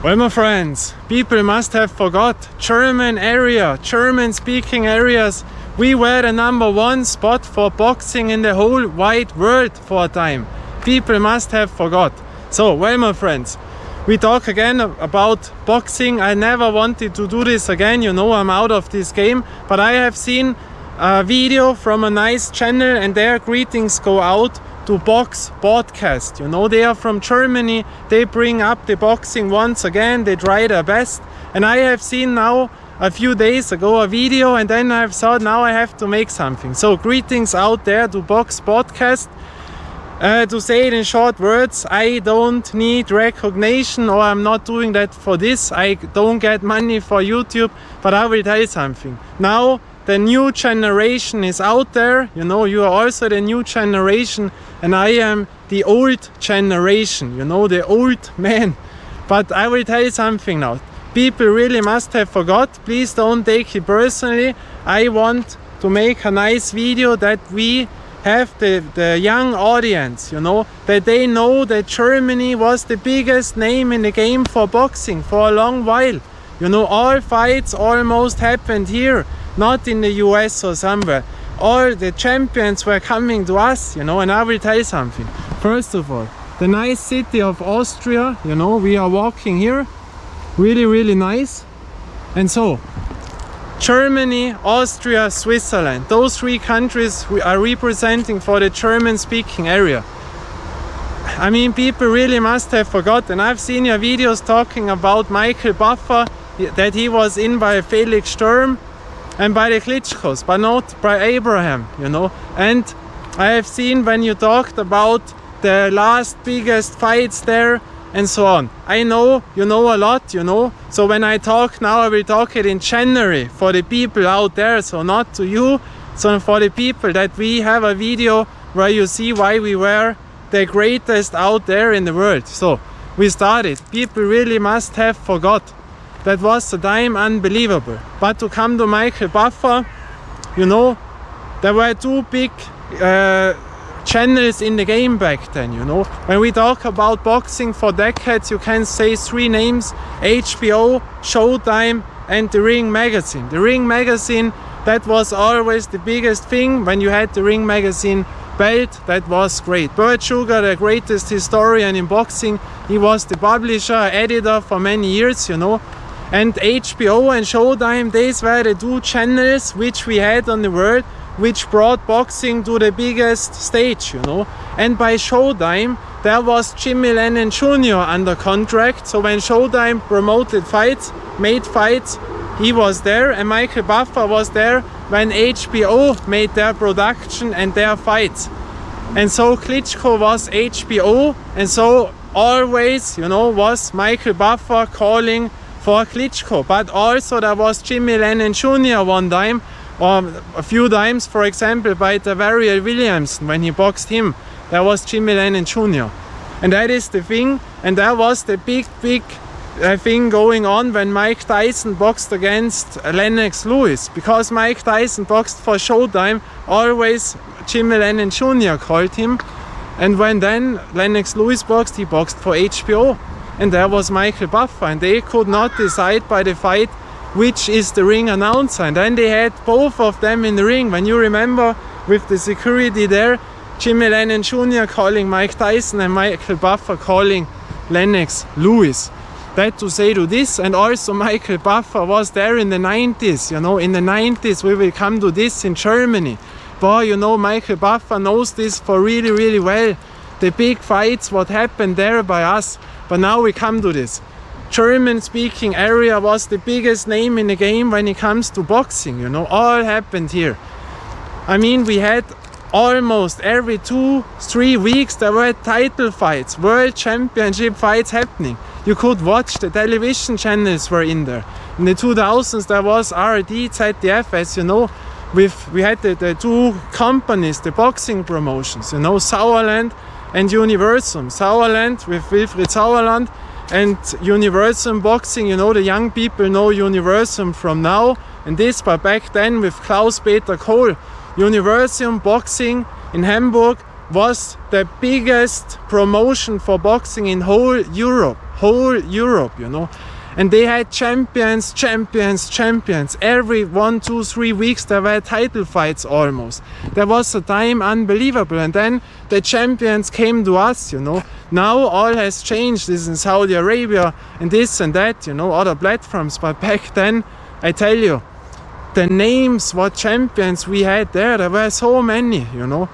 Well, my friends, people must have forgot German area, German speaking areas. We were the #1 spot for boxing in the whole wide world for a time. People must have forgot. So, well, my friends, we talk again about boxing. I never wanted to do this again, you know, I'm out of this game. But I have seen a video from a nice channel and their greetings go out to Box Podcast. You know, they are from Germany. They bring up the boxing once again. They try their best. And I have seen now a few days ago a video, and then I've thought now I have to make something. So greetings out there to Box Podcast. To say it in short words, I don't need recognition, or I'm not doing that for this. I don't get money for YouTube, but I will tell you something. Now the new generation is out there. You know, you are also the new generation, and I am the old generation, you know, the old man. But I will tell you something now. People really must have forgot. Please don't take it personally. I want to make a nice video that we have the young audience, you know, that they know that Germany was the biggest name in the game for boxing for a long while. You know, all fights almost happened here, not in the US or somewhere. All the champions were coming to us, you know, and I will tell you something. First of all, the nice city of Austria, you know, we are walking here, really nice. And so, Germany, Austria, Switzerland, those three countries we are representing for the German speaking area. I mean, people really must have forgotten. I've seen your videos talking about Michael Buffer, that he was in by Felix Sturm and by the Klitschkos, but not by Abraham, you know. And I have seen when you talked about the last biggest fights there and so on. I know you know a lot, you know. So when I talk now, I will talk it in January for the people out there. So not to you, so for the people, that we have a video where you see why we were the greatest out there in the world. So we started. People really must have forgot. That was the time unbelievable. But to come to Michael Buffer, you know, there were two big channels in the game back then, you know. When we talk about boxing for decades, you can say three names: HBO, Showtime, and the Ring Magazine. The Ring Magazine, that was always the biggest thing. When you had the Ring Magazine belt, that was great. Bert Sugar, the greatest historian in boxing, he was the publisher, editor for many years, you know. And HBO and Showtime, these were the two channels which we had on the world, which brought boxing to the biggest stage, you know. And by Showtime, there was Jimmy Lennon Jr. under contract. So when Showtime promoted fights, made fights, he was there. And Michael Buffer was there when HBO made their production and their fights. And so Klitschko was HBO. And so always, you know, was Michael Buffer calling for Klitschko. But also there was Jimmy Lennon Jr. one time, or a few times, for example, by Tavariel Williamson, when he boxed him, there was Jimmy Lennon Jr. And that is the thing, and that was the big thing going on when Mike Tyson boxed against Lennox Lewis. Because Mike Tyson boxed for Showtime, always Jimmy Lennon Jr. called him. And when then Lennox Lewis boxed, he boxed for HBO. And there was Michael Buffer, and they could not decide by the fight which is the ring announcer. And then they had both of them in the ring. When you remember, with the security there, Jimmy Lennon Jr. calling Mike Tyson and Michael Buffer calling Lennox Lewis. That to say to this. And also Michael Buffer was there in the 90s, you know. In the 90s we will come to this in Germany. Boy, you know, Michael Buffer knows this for really well. The big fights, what happened there by us. But now we come to this. German speaking area was the biggest name in the game when it comes to boxing, you know. All happened here. I mean, we had almost every 2-3 weeks there were title fights, world championship fights happening. You could watch, the television channels were in there. In the 2000s there was RD, ZDF, as you know. We had the two companies, the boxing promotions, you know, Sauerland and Universum. Sauerland with Wilfried Sauerland, and Universum Boxing, you know, the young people know Universum from now and this, but back then with Klaus-Peter Kohl, Universum Boxing in Hamburg was the biggest promotion for boxing in whole Europe. whole Europe, you know. And they had champions. Every 1, 2, 3 weeks there were title fights almost. There was a time unbelievable. And then the champions came to us, you know. Now all has changed. This is in Saudi Arabia and this and that, you know, other platforms. But back then, I tell you, the names, what champions we had there were so many, you know.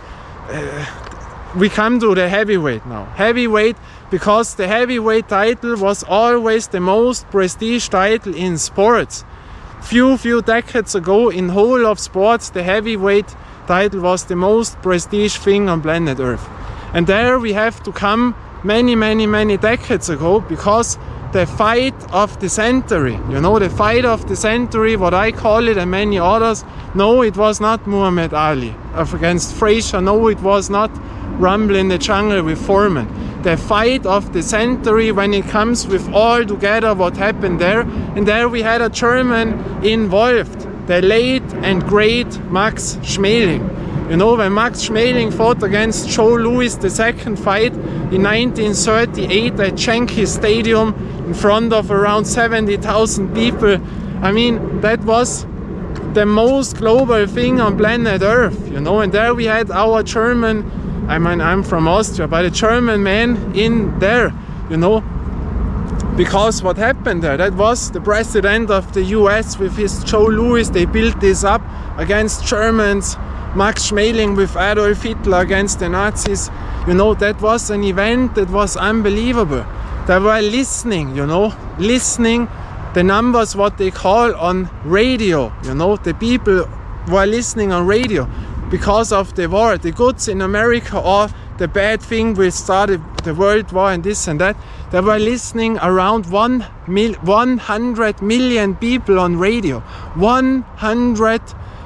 We come to the heavyweight now. Heavyweight, because the heavyweight title was always the most prestige title in sports. Few decades ago, in whole of sports, the heavyweight title was the most prestige thing on planet Earth. And there we have to come many decades ago, because the fight of the century, you know, the fight of the century, what I call it, and many others, no, it was not Muhammad Ali against Frazier, no, it was not Rumble in the Jungle with Foreman. The fight of the century, when it comes with all together what happened there, and there we had a German involved, the late and great Max Schmeling. You know, when Max Schmeling fought against Joe Louis, the second fight in 1938 at Yankee Stadium in front of around 70,000 people, I mean, that was the most global thing on planet Earth, you know. And there we had our German, I mean, I'm from Austria, but a German man in there, you know, because what happened there, that was the president of the US with his Joe Louis. They built this up against Germans, Max Schmeling with Adolf Hitler against the Nazis. You know, that was an event that was unbelievable. They were listening, you know, listening the numbers, what they call on radio, you know, the people were listening on radio because of the war, the goods in America or the bad thing we started the world war and this and that. They were listening around 100 million people on radio. 100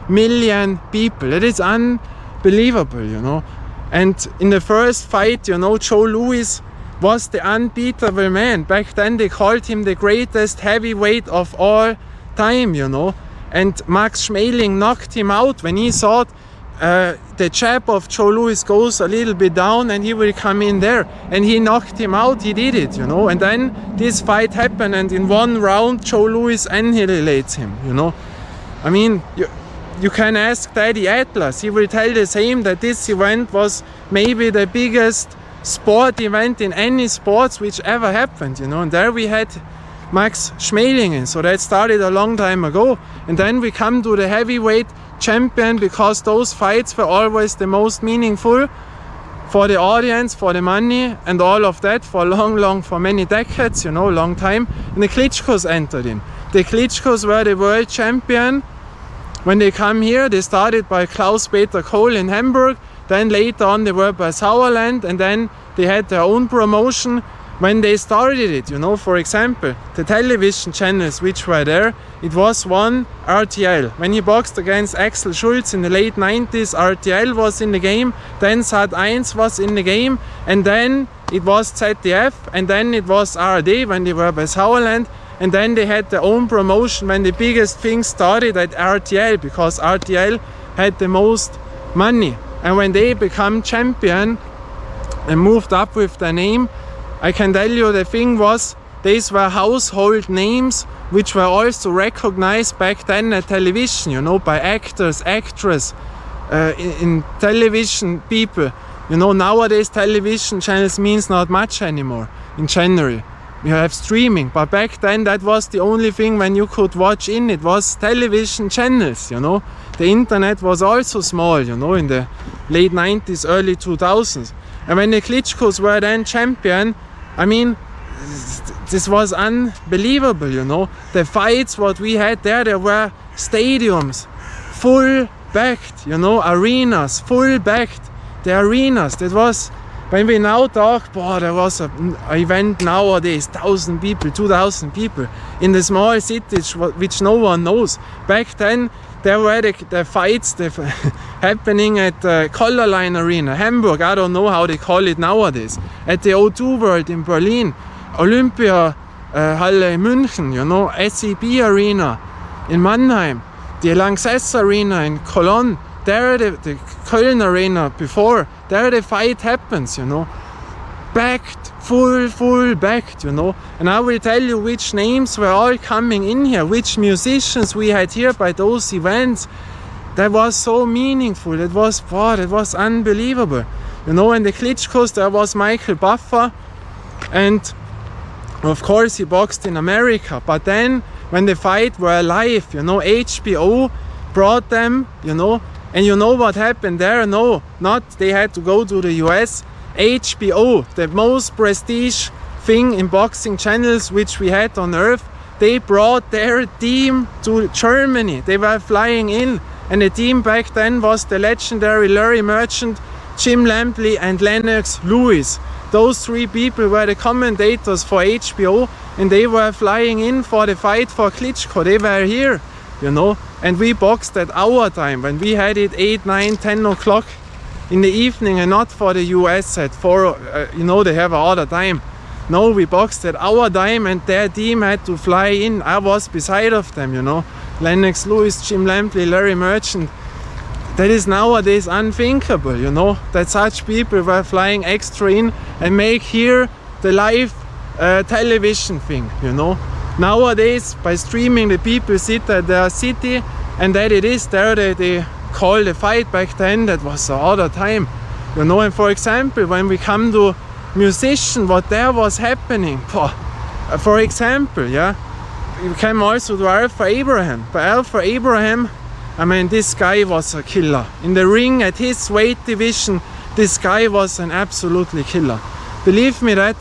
million people. It is unbelievable, you know. And in the first fight, you know, Joe Louis was the unbeatable man. Back then they called him the greatest heavyweight of all time, you know. And Max Schmeling knocked him out when he thought the jab of Joe Louis goes a little bit down and he will come in there. And he knocked him out, he did it, you know. And then this fight happened, and in one round Joe Louis annihilates him, you know. I mean, you can ask Daddy Atlas, he will tell the same, that this event was maybe the biggest sport event in any sports which ever happened, you know. And there we had Max Schmeling in, so that started a long time ago. And then we come to the heavyweight champion, because those fights were always the most meaningful for the audience, for the money and all of that, for for many decades, you know, long time. And the Klitschkos entered in. The Klitschkos were the world champion. When they come here, they started by Klaus-Peter Kohl in Hamburg, then later on they were by Sauerland, and then they had their own promotion. When they started it, you know, for example, the television channels which were there, it was one RTL. When he boxed against Axel Schulz in the late 90s, RTL was in the game, then Sat.1 was in the game, and then it was ZDF, and then it was ARD when they were by Sauerland, and then they had their own promotion when the biggest thing started at RTL, because RTL had the most money. And when they become champion and moved up with their name, I can tell you the thing was, these were household names which were also recognized back then at television, you know, by actors, actresses, in television people. You know, nowadays television channels means not much anymore in January. We have streaming, but back then that was the only thing when you could watch in, it was television channels, you know. The internet was also small, you know, in the late 90s, early 2000s. And when the Klitschkos were then champion, I mean, this was unbelievable, you know. The fights what we had there were stadiums, full backed, you know, arenas, full backed. The arenas, that was, when we now talk, there was an event nowadays, 1,000 people, 2,000 people in the small cities which no one knows. Back then, there were the fights happening at the Color Line Arena, Hamburg, I don't know how they call it nowadays, at the O2 World in Berlin, Olympia Halle in München, you know, SEB Arena in Mannheim, the Lanxess Arena in Cologne, there the Köln Arena before, there the fight happens, you know. Packed, full backed, you know. And I will tell you which names were all coming in here, which musicians we had here by those events. That was so meaningful. That was unbelievable. You know, in the Klitschkos there was Michael Buffer, and of course he boxed in America. But then when the fight were live, you know, HBO brought them, you know, and you know what happened there? No, not they had to go to the US. HBO, the most prestige thing in boxing channels which we had on earth, they brought their team to Germany. They were flying in, and the team back then was the legendary Larry Merchant, Jim Lampley and Lennox Lewis. Those three people were the commentators for HBO, and they were flying in for the fight for Klitschko. They were here, you know, and we boxed at our time when we had it 8, 9, 10 o'clock in the evening, and not for the US at 4, you know, they have all the time. No, we boxed at our time, and their team had to fly in. I was beside of them, you know. Lennox Lewis, Jim Lampley, Larry Merchant. That is nowadays unthinkable, you know, that such people were flying extra in and make here the live television thing, you know. Nowadays, by streaming, the people sit at their city, and that it is there they call the fight. Back then that was the other time, you know. And for example, when we come to musician, what there was happening, for example, yeah, we came also to Alpha Abraham. By Alpha Abraham, I mean, this guy was a killer. In the ring at his weight division, this guy was an absolutely killer. Believe me that.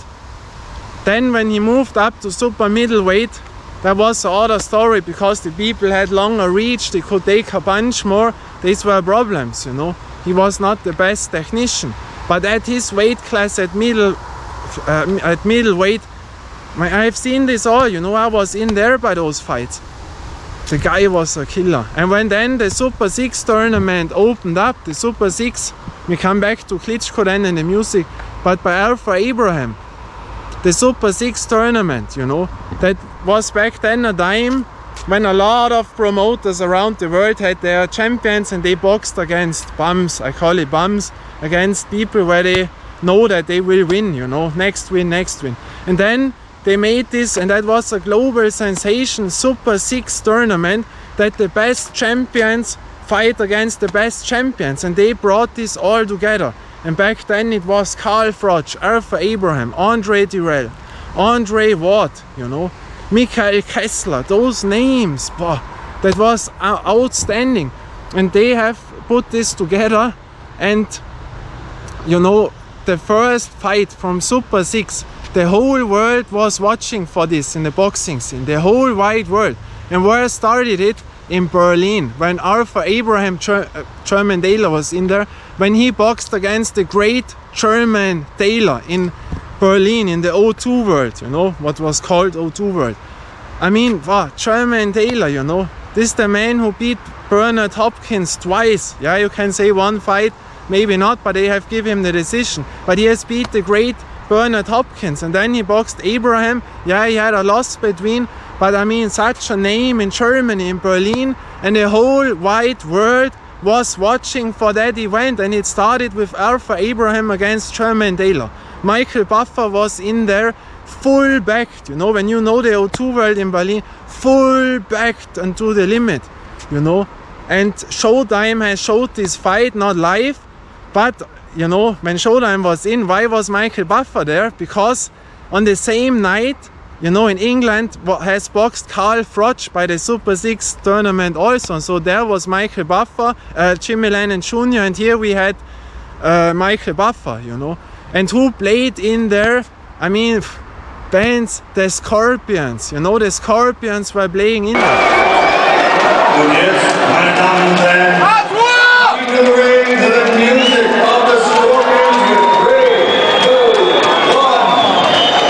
Then when he moved up to super middleweight, that was another story, because the people had longer reach, they could take a punch more. These were problems, you know. He was not the best technician. But at his weight class at middleweight, I've seen this all, you know. I was in there by those fights. The guy was a killer. And when then the Super 6 tournament opened up, the Super 6, we come back to Klitschko then in the music, but by Alpha Abraham, the Super 6 tournament, you know, that was back then a time when a lot of promoters around the world had their champions, and they boxed against bums, I call it bums, against people where they know that they will win, you know, next win. And then they made this, and that was a global sensation, Super 6 tournament, that the best champions fight against the best champions, and they brought this all together. And back then it was Carl Froch, Alpha Abraham, Andre Dirrell, Andre Ward, you know, Michael Kessler, those names, that was outstanding. And they have put this together, and you know, the first fight from Super 6, the whole world was watching for this in the boxing scene, the whole wide world. And where started it? In Berlin, when Alpha Abraham, German Taylor, was in there, when he boxed against the great German Taylor in Berlin in the O2 world, you know, what was called O2 world. I mean, German Taylor, you know, this is the man who beat Bernard Hopkins twice. Yeah, you can say one fight, maybe not, but they have given him the decision. But he has beat the great Bernard Hopkins, and then he boxed Abraham. Yeah, he had a loss between, but I mean, such a name in Germany, in Berlin, and the whole wide world was watching for that event. And it started with Alpha Abraham against German Taylor. Michael Buffer was in there, full backed, you know, when you know the O2 world in Berlin, full backed and to the limit, you know. And Showtime has showed this fight, not live, but you know, when Showtime was in, why was Michael Buffer there? Because on the same night, you know, in England has boxed Carl Froch by the Super 6 tournament also. So there was Michael Buffer, Jimmy Lennon Jr., and here we had Michael Buffer, you know. And who played in there? I mean, bands, the Scorpions, you know, the Scorpions were playing in there. Und jetzt, meine Damen und Herren, to the ring to the music of the Scorpions with 3, 2, 1,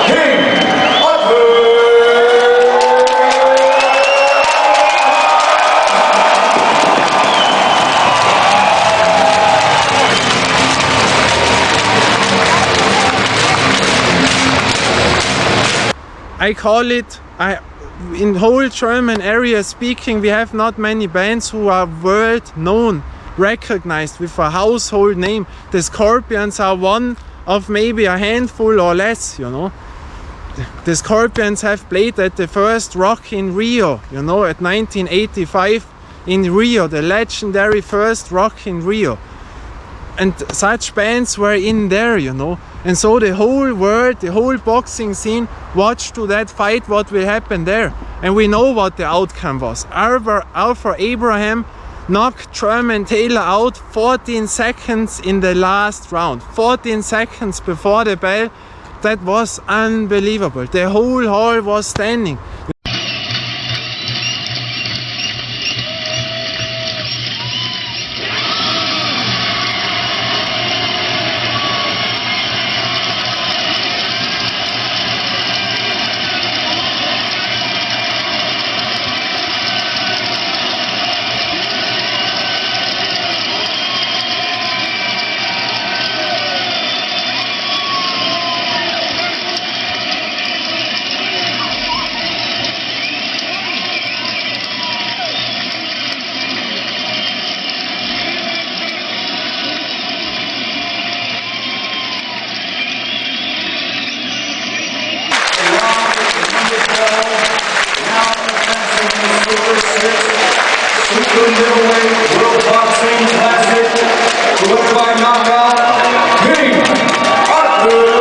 King Arthur! I call it, in whole German area speaking, we have not many bands who are world known, recognized with a household name. The Scorpions are one of maybe a handful or less, you know. The Scorpions have played at the first Rock in Rio, you know, at 1985 in Rio, the legendary first Rock in Rio. And such bands were in there, you know. And so the whole world, the whole boxing scene watched to that fight what will happen there. And we know what the outcome was. Alpha Abraham knocked German Taylor out 14 seconds in the last round. 14 seconds before the bell. That was unbelievable. The whole hall was standing. Super middleweight World Boxing Classic, winner by knockout, King Arthur.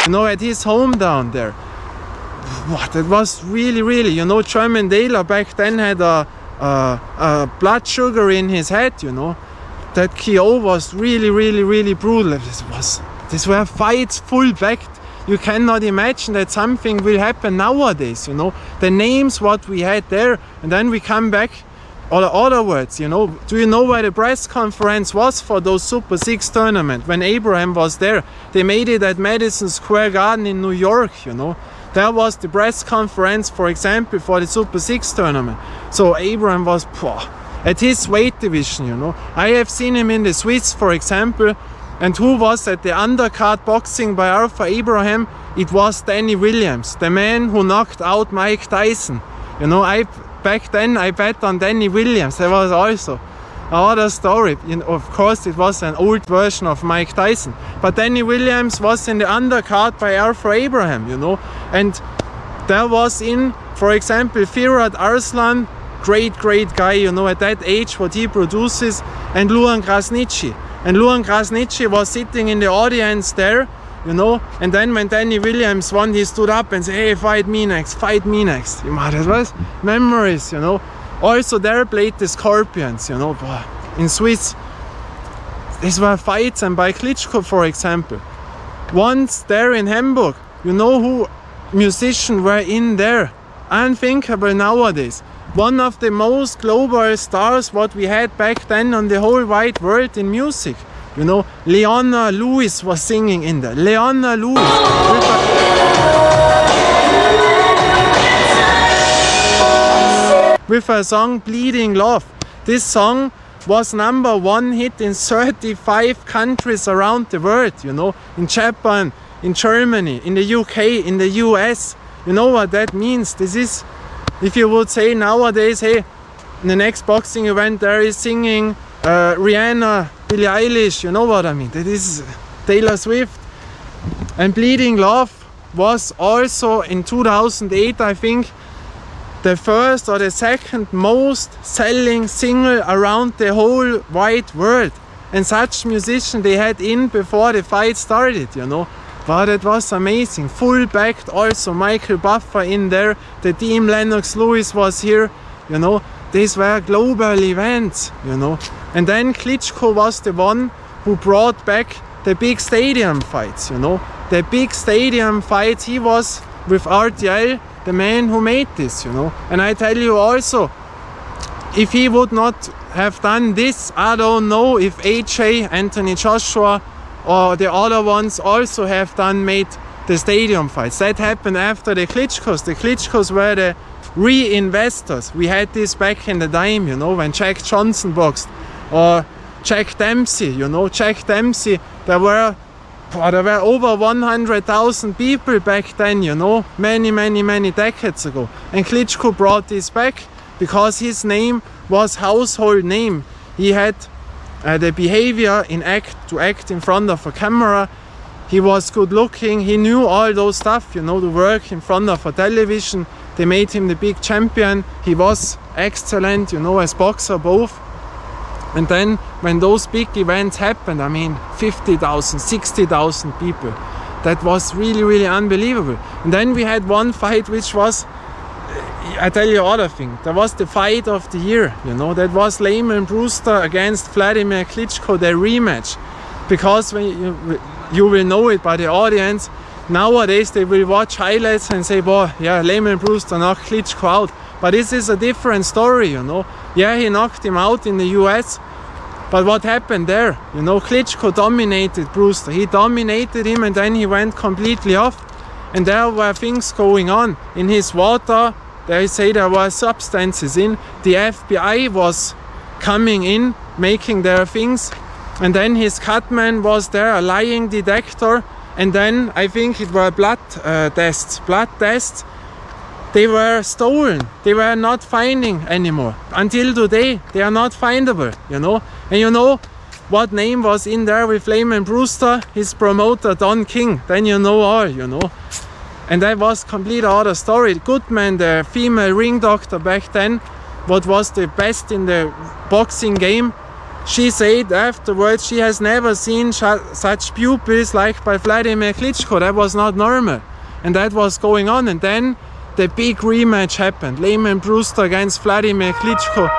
You know, at his home down there. What, it was really, you know, German Taylor back then had a blood sugar in his head, you know. That KO was really brutal. These were fights full backed. You cannot imagine that something will happen nowadays, you know. The names what we had there, and then we come back. Or other words, you know, do you know where the press conference was for those Super 6 tournament? When Abraham was there, they made it at Madison Square Garden in New York, you know. There was the press conference, for example, for the Super 6 tournament. So Abraham was at his weight division, you know. I have seen him in the Swiss, for example, and who was at the undercard boxing by Alpha Abraham? It was Danny Williams, the man who knocked out Mike Tyson. You know, back then I bet on Danny Williams. There was also another story. You know, of course, it was an old version of Mike Tyson. But Danny Williams was in the undercard by Alpha Abraham, you know. And there was in, for example, Firat Arslan, great guy, you know, at that age, what he produces, and Luan Krasniqi. And Luan Krasniqi was sitting in the audience there, you know, and then when Danny Williams won, he stood up and said, hey, fight me next. You know, that was memories, you know. Also there played the Scorpions, you know, in Swiss. These were fights, and by Klitschko, for example. Once there in Hamburg, you know who musicians were in there? Unthinkable nowadays. One of the most global stars what we had back then on the whole wide world in music. You know, Leona Lewis was singing in there. Leona Lewis. With a song Bleeding Love. This song was #1 hit in 35 countries around the world, you know. In Japan, in Germany, in the UK, in the US. You know what that means? This is, if you would say nowadays, hey, in the next boxing event there is singing Rihanna, Billie Eilish, you know what I mean? That is Taylor Swift. And Bleeding Love was also in 2008, I think, the first or the second most selling single around the whole wide world. And such musicians they had in before the fight started, you know. But it was amazing. Full backed, also Michael Buffer in there. The team Lennox Lewis was here, you know. These were global events, you know. And then Klitschko was the one who brought back the big stadium fights, you know. The big stadium fights, he was with RTL, the man who made this, you know. And I tell you also, if he would not have done this, I don't know if AJ, Anthony Joshua, or the other ones also have made the stadium fights. That happened after the Klitschkos. The Klitschkos were the reinvestors. We had this back in the time, you know, when Jack Johnson boxed, or Jack Dempsey, you know. Jack Dempsey, there were there were over 100,000 people back then, you know, many decades ago. And Klitschko brought this back because his name was household name. He had the behavior to act in front of a camera. He was good looking, he knew all those stuff, you know, to work in front of a television. They made him the big champion. He was excellent, you know, as boxer both. And then when those big events happened, I mean 50,000, 60,000 people, that was really unbelievable. And then we had one fight which was, I tell you other thing, that was the fight of the year, you know, that was Emanuel Brewster against Vladimir Klitschko, the rematch. Because when you will know it by the audience, nowadays they will watch highlights and say, boy, yeah, Emanuel Brewster knocked Klitschko out. But this is a different story, you know. Yeah, he knocked him out in the US, but what happened there? You know, Klitschko dominated Brewster. He dominated him and then he went completely off. And there were things going on. In his water, they say there were substances in. The FBI was coming in, making their things. And then his cutman was there, a lying detector. And then I think it were blood tests. They were stolen. They were not finding anymore. Until today, they are not findable, you know. And you know what name was in there with Emanuel Brewster? His promoter, Don King. Then you know all, you know. And that was complete other story. Goodman, the female ring doctor back then, what was the best in the boxing game, she said afterwards she has never seen such pupils like by Vladimir Klitschko. That was not normal. And that was going on. And then the big rematch happened. Emanuel Brewster against Vladimir Klitschko.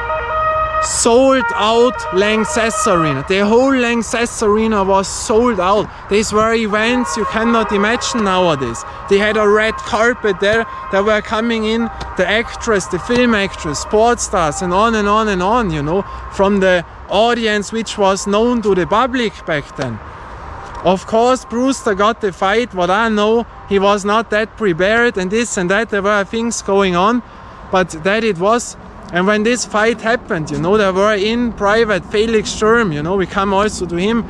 Sold out Lanxess Arena. The whole Lanxess Arena was sold out. These were events you cannot imagine nowadays. They had a red carpet there. They were coming in the actress, the film actress, sports stars, and on and on and on, you know, from the audience which was known to the public back then. Of course, Brewster got the fight. What I know, he was not that prepared and this and that. There were things going on, but that it was. And when this fight happened, you know, there were in private Felix Sturm, you know, we come also to him.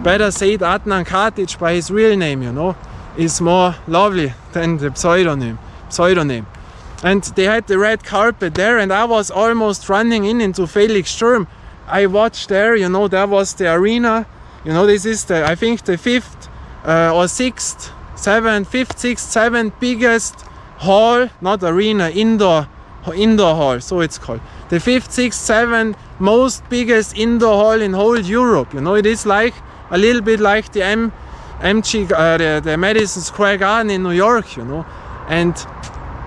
Better say it, Adnan Katic by his real name, you know, is more lovely than the pseudonym. And they had the red carpet there, and I was almost running into Felix Sturm. I watched there, you know, there was the arena. You know, this is the, I think the fifth, sixth, seventh biggest hall, not arena, indoor hall, so it's called. The fifth, sixth, seventh most biggest indoor hall in whole Europe. You know, it is like a little bit like the the Madison Square Garden in New York, you know. And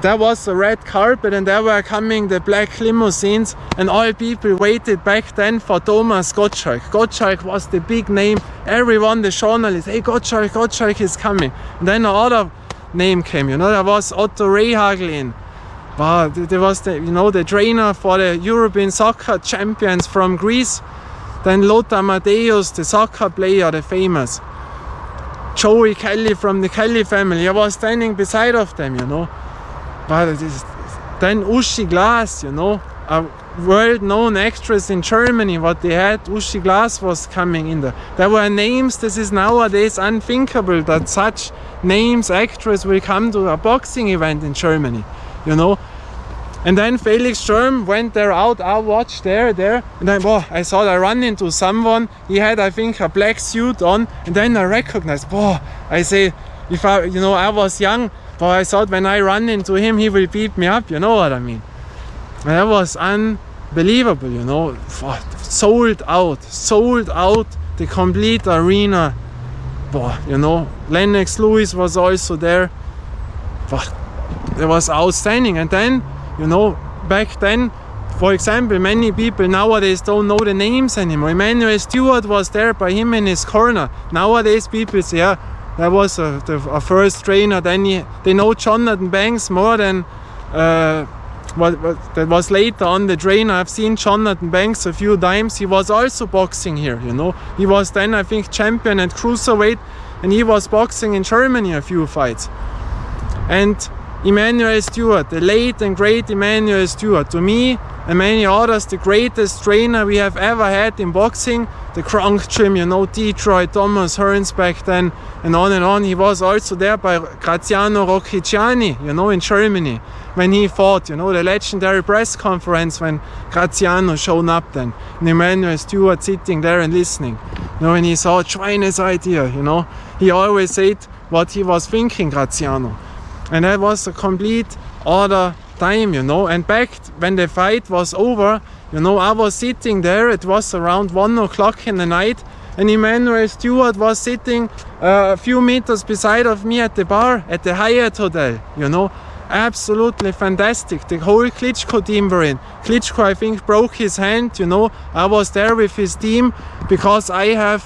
there was a red carpet and there were coming the black limousines and all people waited back then for Thomas Gottschalk. Gottschalk was the big name. Everyone, the journalists, hey, Gottschalk is coming. And then another name came, you know, there was Otto Rehagel. Wow, there was the, you know, the trainer for the European soccer champions from Greece. Then Lothar Matthäus, the soccer player, the famous. Joey Kelly from the Kelly family. I was standing beside of them, you know. But then Uschi Glas, you know, a world-known actress in Germany, what they had, Uschi Glas was coming in there. There were names, this is nowadays unthinkable that such names, actors will come to a boxing event in Germany, you know. And then Felix Sturm went there out, I watched there, and then, I thought I ran into someone, he had, I think, a black suit on, and then I recognized, I say, if I, you know, I was young, but I thought when I run into him, he will beat me up, you know what I mean. And that was unbelievable, you know. Sold out the complete arena. You know, Lennox Lewis was also there. It was outstanding. And then, you know, back then, for example, many people nowadays don't know the names anymore. Emanuel Steward was there by him in his corner. Nowadays people say, yeah, that was a first trainer. Then they know Jonathan Banks more than what that was later on the trainer. I've seen Jonathan Banks a few times. He was also boxing here, you know. He was then, I think, champion at cruiserweight, and he was boxing in Germany a few fights. And Emanuel Steward, the late and great Emanuel Steward, to me, and many others. The greatest trainer we have ever had in boxing, the Kronk Gym, you know, Detroit, Thomas Hearns back then, and on and on. He was also there by Graciano Rocchiciani, you know, in Germany, when he fought, you know, the legendary press conference when Graciano showed up then, and Emanuel Steward sitting there and listening. You know, when he saw China's idea, you know, he always said what he was thinking, Graciano. And that was a complete other time, you know. And back when the fight was over, you know, I was sitting there, it was around 1 o'clock in the night, and Emanuel Steward was sitting a few meters beside of me at the bar at the Hyatt Hotel, you know. Absolutely fantastic. The whole Klitschko team were in. Klitschko, I think, broke his hand, you know. I was there with his team because I have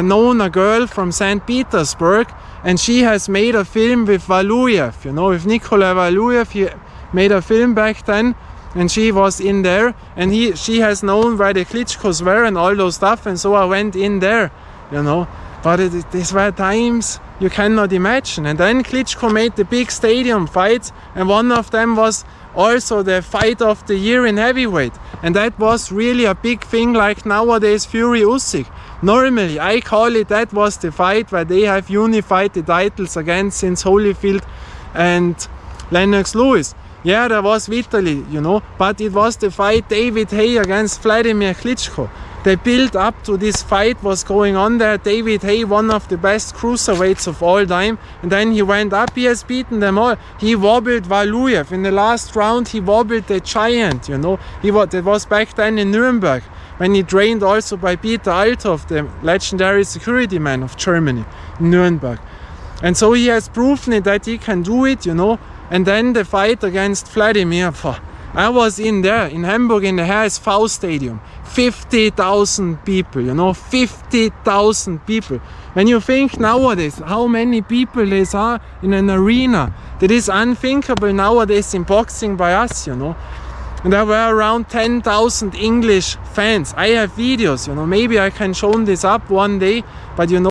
known a girl from St. Petersburg, and she has made a film with Valuyev, you know, with Nikolai Valuyev. He made a film back then, and she was in there, and she has known where the Klitschkos were and all those stuff, and so I went in there, you know. But these were times you cannot imagine. And then Klitschko made the big stadium fights, and one of them was also the fight of the year in heavyweight, and that was really a big thing, like nowadays Fury Usyk. Normally I call it that was the fight where they have unified the titles again since Holyfield and Lennox Lewis. Yeah, there was Vitali, you know, but it was the fight David Haye against Vladimir Klitschko. The build up to this fight was going on there. David Haye, one of the best cruiserweights of all time, and then he went up, he has beaten them all. He wobbled Valuyev in the last round, he wobbled the giant, you know. That was back then in Nuremberg, when he trained also by Peter Althoff, the legendary security man of Germany, in Nuremberg. And so he has proven it that he can do it, you know. And then the fight against Vladimir, I was in there, in Hamburg, in the HSV Stadium. 50,000 people, you know, 50,000 people. When you think nowadays how many people there are in an arena, that is unthinkable nowadays in boxing by us, you know. And there were around 10,000 English fans. I have videos, you know, maybe I can show this up one day, but you know,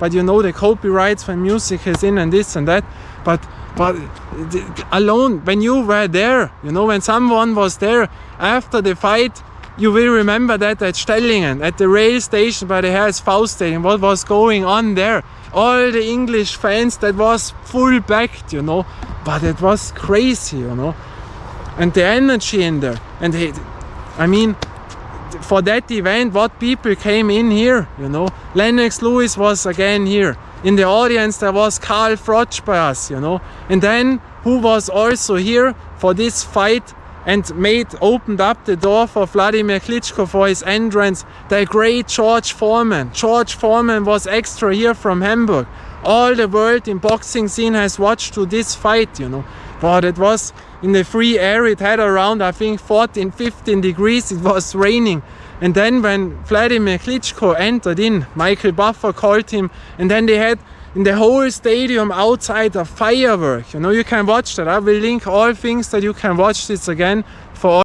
but you know, the copyrights when music is in and this and that, but alone when you were there, you know, when someone was there after the fight, you will remember that at Stellingen, at the rail station by the HSV Stadium, what was going on there. All the English fans, that was full backed, you know, but it was crazy, you know, and the energy in there. And I mean, for that event, what people came in here, you know. Lennox Lewis was again here. In the audience there was Karl Froch by us, you know. And then who was also here for this fight and opened up the door for Vladimir Klitschko for his entrance, the great George Foreman. George Foreman was extra here from Hamburg. All the world in boxing scene has watched to this fight, you know. But it was in the free air, it had around, I think, 14, 15 degrees, it was raining. And then when Vladimir Klitschko entered in, Michael Buffer called him, and then they had in the whole stadium outside a firework. You know, you can watch that. I will link all things that you can watch this again for all.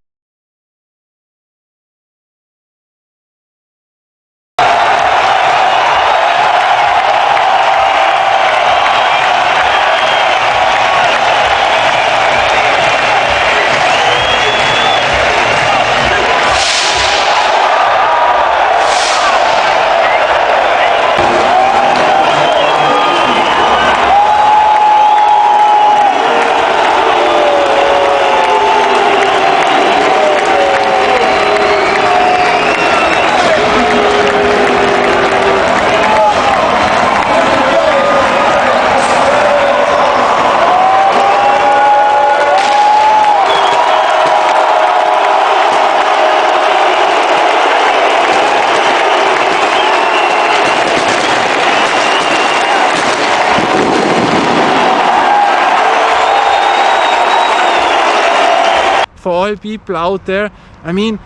for all people out there. I mean,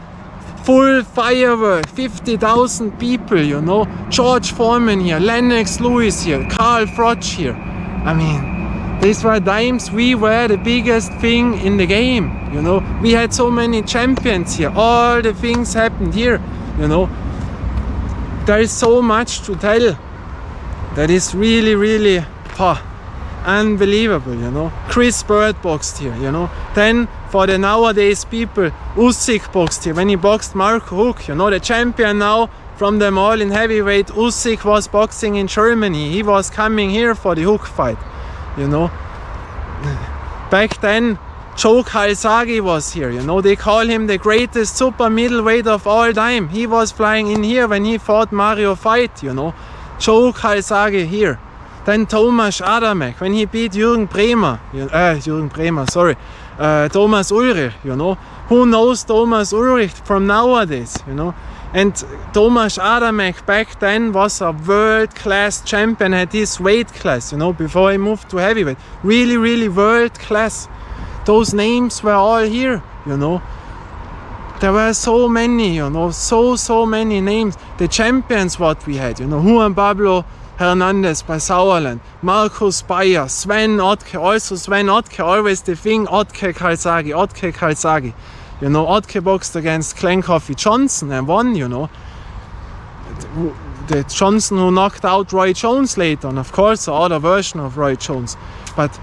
full firework, 50,000 people, you know. George Foreman here, Lennox Lewis here, Carl Froch here. I mean, these were times we were the biggest thing in the game, you know. We had so many champions here. All the things happened here, you know. There is so much to tell. That is really, really unbelievable, you know. Chris Bird boxed here, you know. Then for the nowadays people, Usyk boxed here when he boxed Marco Huck, you know, the champion now from them all in heavyweight. Usyk was boxing in Germany. He was coming here for the Huck fight, you know. Back then, Joe Calzaghe was here, you know. They call him the greatest super middleweight of all time. He was flying in here when he fought Mario Fight, you know. Joe Calzaghe here. Then Tomasz Adamek when he beat Thomas Ulrich, you know. Who knows Thomas Ulrich from nowadays, you know? And Tomasz Adamek back then was a world-class champion at his weight class, you know, before he moved to heavyweight. Really, really world-class. Those names were all here, you know. There were so many, you know, so many names. The champions what we had, you know, Juan Pablo Hernandez by Sauerland, Markus Bayer, Sven Otke, also Sven Otke, always the thing, Otke Calzaghe. You know, Otke boxed against Glenn Coffey Johnson and won, you know. The Johnson who knocked out Roy Jones later on, of course, the other version of Roy Jones. But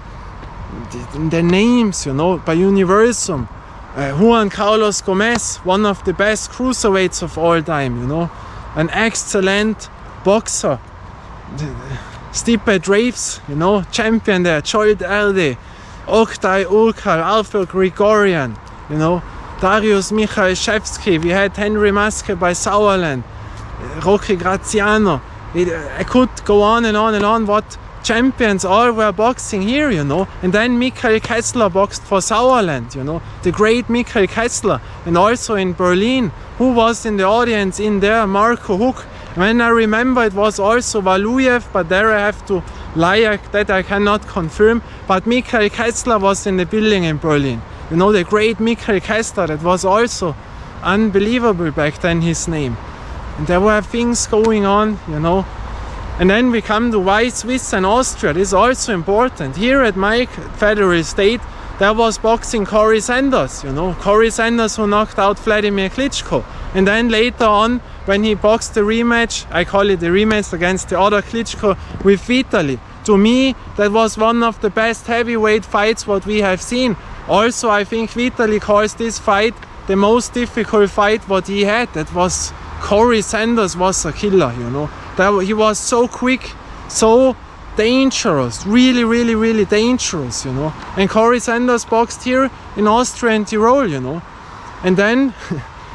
the names, you know, by Universum, Juan Carlos Gomez, one of the best cruiserweights of all time, you know, an excellent boxer. Stipe Draves, you know, champion there, Jolt Erde, Oktay Urkal, Alfred Grigorian, you know, Darius Michalszewski, we had Henry Maske by Sauerland, Rocky Graciano. I could go on and on and on what champions all were boxing here, you know. And then Michael Kessler boxed for Sauerland, you know, the great Michael Kessler. And also in Berlin, who was in the audience in there? Marco Huck. When I remember, it was also Valuyev, but there I have to lie, that I cannot confirm. But Michael Kessler was in the building in Berlin. You know, the great Michael Kessler, that was also unbelievable back then, his name. And there were things going on, you know. And then we come to why Swiss and Austria. This is also important. Here at my federal state, there was boxing Corey Sanders, you know. Corey Sanders who knocked out Vladimir Klitschko. And then later on, when he boxed the rematch, I call it the rematch against the other Klitschko with Vitali. To me, that was one of the best heavyweight fights what we have seen. Also, I think Vitali calls this fight the most difficult fight what he had. That was Corey Sanders was a killer, you know. He was so quick, so dangerous, really dangerous, you know. And Corey Sanders boxed here in Austria and Tyrol, you know. And then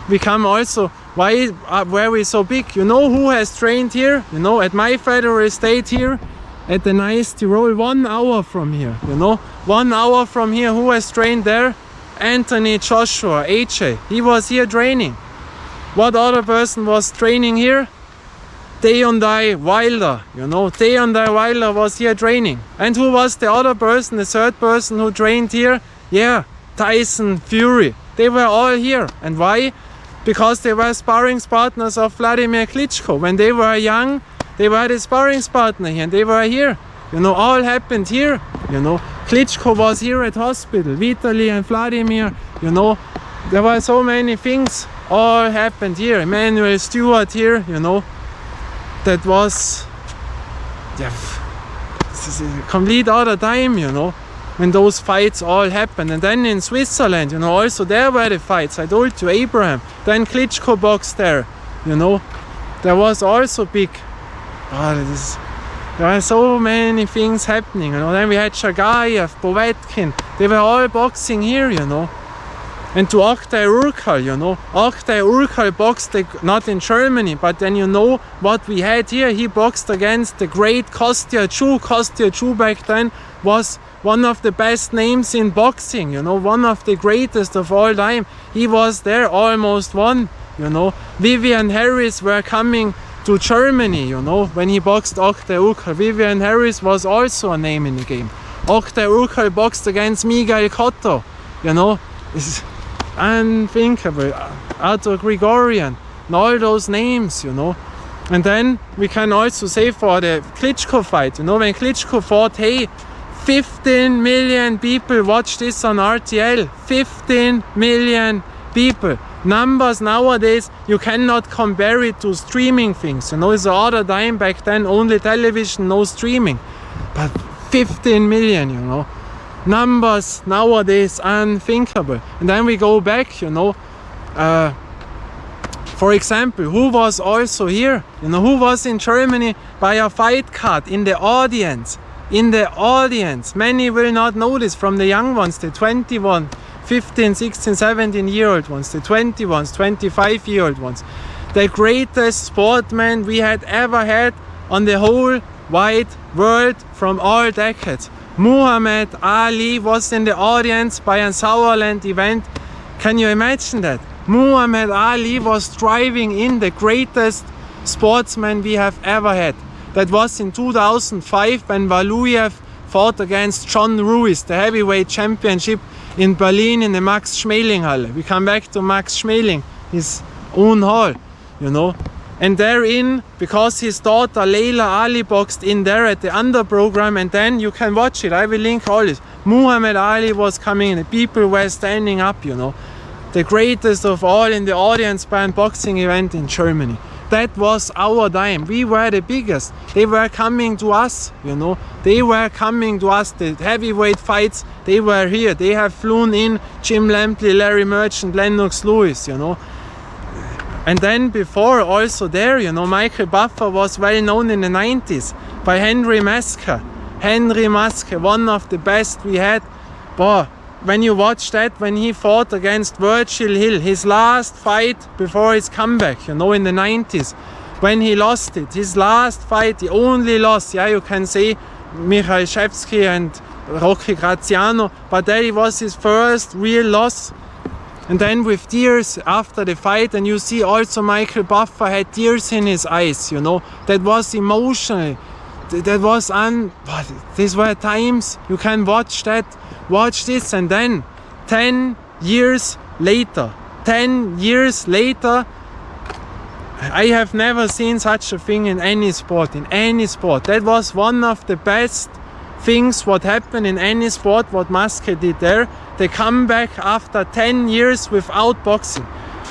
we come also, why were we so big? You know who has trained here? You know, at my federal state here, at the nice Tyrol, 1 hour from here, you know. 1 hour from here, who has trained there? Anthony Joshua, AJ. He was here training. What other person was training here? Deontay Wilder, you know, Deontay Wilder was here training. And who was the other person, the third person who trained here? Yeah, Tyson Fury. They were all here. And why? Because they were sparring partners of Vladimir Klitschko. When they were young, they were the sparring partner here, and they were here. You know, all happened here. You know, Klitschko was here at hospital, Vitali and Vladimir, you know. There were so many things, all happened here. Emanuel Steward here, you know. That was, yeah, this is a complete other time, you know, when those fights all happened. And then in Switzerland, you know, also there were the fights. I told you, Abraham. Then Klitschko boxed there, you know. There was also big, there are so many things happening, you know. Then we had Shagayev, Povetkin. They were all boxing here, you know. And to Oktay Urkal, you know, Oktay Urkal boxed not in Germany, but then you know what we had here. He boxed against the great Kostya Tszyu. Kostya Tszyu back then was one of the best names in boxing, you know, one of the greatest of all time. He was there, almost won, you know. Vivian Harris were coming to Germany, you know, when he boxed Oktay Urkal. Vivian Harris was also a name in the game. Oktay Urkal boxed against Miguel Cotto, you know. unthinkable. Arthur Grigorian, and all those names, you know. And then we can also say for the Klitschko fight, you know, when Klitschko fought Haye, 15 million people watched this on RTL. 15 million people. Numbers nowadays, you cannot compare it to streaming things. You know, it's other time back then, only television, no streaming. But 15 million, you know. Numbers nowadays unthinkable. And then we go back, you know. For example, who was also here? You know, who was in Germany by a fight card in the audience? In the audience. Many will not know this from the young ones, the 21, 15, 16, 17-year-old ones, the 21s, 25-year-old ones. The greatest sportsman we had ever had on the whole wide world from all decades. Muhammad Ali was in the audience by a Sauerland event. Can you imagine that? Muhammad Ali was driving in, the greatest sportsman we have ever had. That was in 2005 when Valuyev fought against John Ruiz, the heavyweight championship in Berlin in the Max Schmeling Halle. We come back to Max Schmeling, his own hall, you know. And therein, because his daughter Leila Ali boxed in there at the under program, and then you can watch it, I will link all this. Muhammad Ali was coming in, the people were standing up, you know. The greatest of all in the audience by a boxing event in Germany. That was our time. We were the biggest. They were coming to us, you know. They were coming to us. The heavyweight fights, they were here. They have flown in Jim Lampley, Larry Merchant, Lennox Lewis, you know. And then before also there, you know, Michael Buffer was well known in the 90s by Henry Maske. Henry Maske, one of the best we had. Boy, when you watch that, when he fought against Virgil Hill, his last fight before his comeback, you know, in the 90s, when he lost it, his last fight, the only loss, yeah, you can say Michael Shevsky and Rocky Graciano, but that was his first real loss. And then with tears after the fight, and you see also Michael Buffer had tears in his eyes, you know, that was emotional. That was these were times, you can watch that, watch this, and then 10 years later, I have never seen such a thing in any sport, That was one of the best things what happened in any sport, what Maske did there. They come back after 10 years without boxing.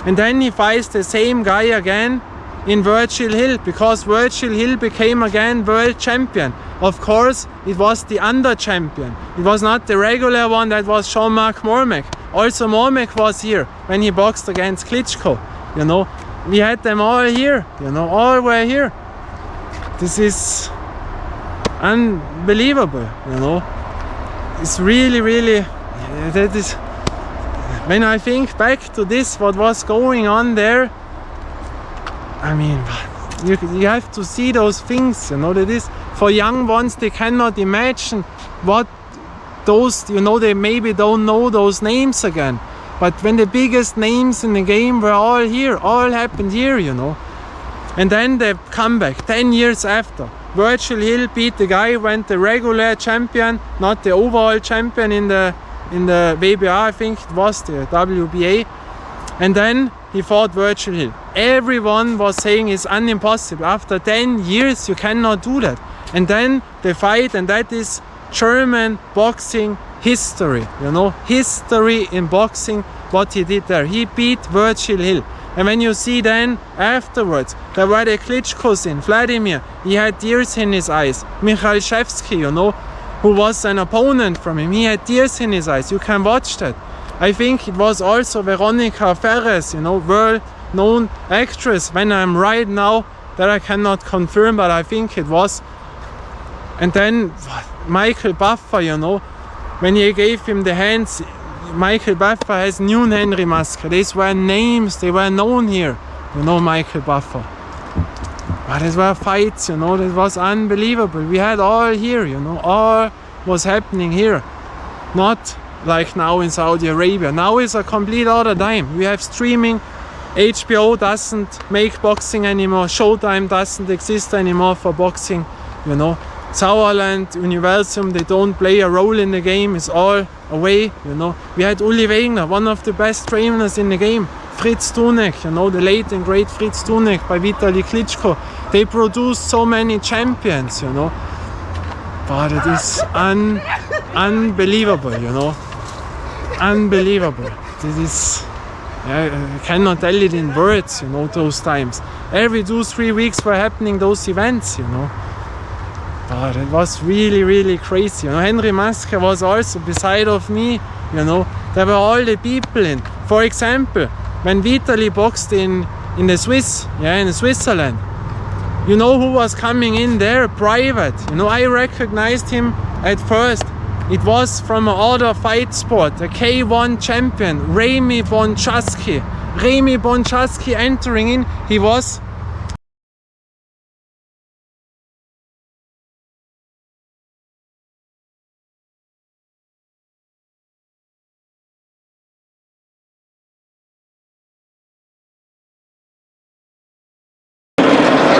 And then he fights the same guy again in Virgil Hill, because Virgil Hill became again world champion. Of course, it was the under champion. It was not the regular one, that was Jean-Marc Mormac. Also Mormac was here when he boxed against Klitschko, you know. We had them all here, you know, all were here. This is unbelievable, you know. It's really, that is, when I think back to this, what was going on there, I mean, you have to see those things, you know, that is, for young ones, they cannot imagine what those, you know, they maybe don't know those names again. But when the biggest names in the game were all here, all happened here, you know. And then they come back 10 years after. Virgil Hill beat the guy, went the regular champion, not the overall champion in the WBA, I think it was the WBA. And then he fought Virgil Hill. Everyone was saying it's impossible. After 10 years, you cannot do that. And then they fight, and that is German boxing history, you know, history in boxing, what he did there. He beat Virgil Hill. And when you see then afterwards, there were the Klitschkos in, Vladimir, he had tears in his eyes. Michael Shevsky, you know, who was an opponent from him, he had tears in his eyes. You can watch that. I think it was also Veronica Ferres, you know, world-known actress. When I'm right now, that I cannot confirm, but I think it was. And then Michael Buffer, you know, when he gave him the hands, Michael Buffer has known Henry Maske. These were names, they were known here, you know, Michael Buffer. But these were fights, you know, that was unbelievable. We had all here, you know, all was happening here. Not like now in Saudi Arabia. Now is a complete other time. We have streaming. HBO doesn't make boxing anymore. Showtime doesn't exist anymore for boxing, you know. Sauerland, Universum, they don't play a role in the game, it's all away, you know. We had Uli Wegner, one of the best trainers in the game. Fritz Tunek, you know, the late and great Fritz Tunek by Vitali Klitschko. They produced so many champions, you know. But it is unbelievable, you know. Unbelievable. This is, I cannot tell it in words, you know, those times. Every 2-3 weeks were happening those events, you know. But it was really, really crazy. You know, Henry Maske was also beside of me, you know. There were all the people in. For example, when Vitali boxed in the Swiss, in Switzerland, you know who was coming in there? Private. You know, I recognized him at first. It was from another fight sport, a K1 champion, Rene Bonchaski. Rene Bonchaski entering in, he was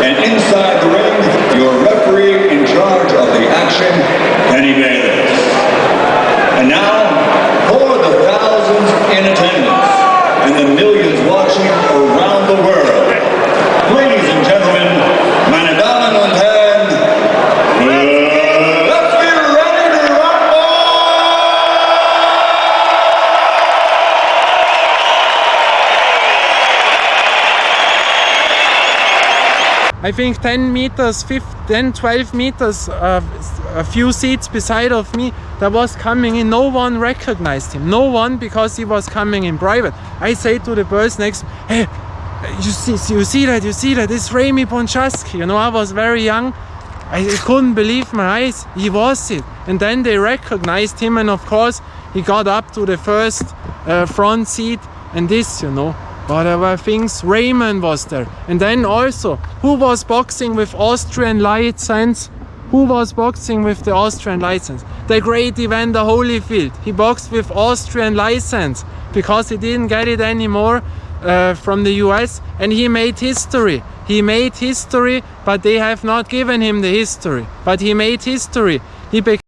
And inside the ring, your referee in charge of the action, Penny Bayless. And now, for the thousands in attendance and the millions watching around the world, ladies and gentlemen, meine Damen und Herren, let's be ready to rumble! I think 10 meters, 12 meters, a few seats beside of me, that was coming in. No one recognized him. No one, because he was coming in private. I say to the person next, hey, you see that, it's Rene Bonchaski. You know, I was very young. I couldn't believe my eyes. He was it. And then they recognized him, and of course, he got up to the first front seat and this, you know. But there were things, Raymond was there. And then also, who was boxing with Austrian license? Who was boxing with the Austrian license? The great Evander Holyfield. He boxed with Austrian license because he didn't get it anymore from the US, and he made history. He made history, but they have not given him the history. But he made history. He became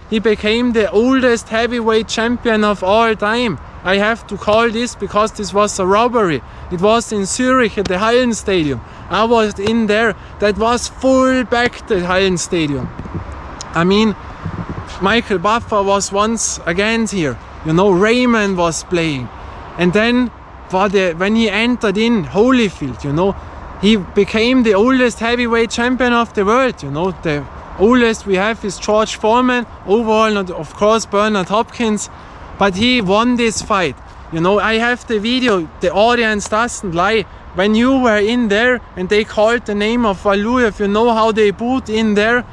he became the oldest heavyweight champion of all time. I have to call this because this was a robbery. It was in Zurich at the Hallen Stadium. I was in there. That was full back, the Hallen Stadium. I mean, Michael Buffer was once again here. You know, Raymond was playing. And then when he entered in Holyfield, you know, he became the oldest heavyweight champion of the world. You know, the oldest we have is George Foreman. Overall, not, of course, Bernard Hopkins. But he won this fight. You know, I have the video. The audience doesn't lie. When you were in there and they called the name of Valuev, you know how they booed in there?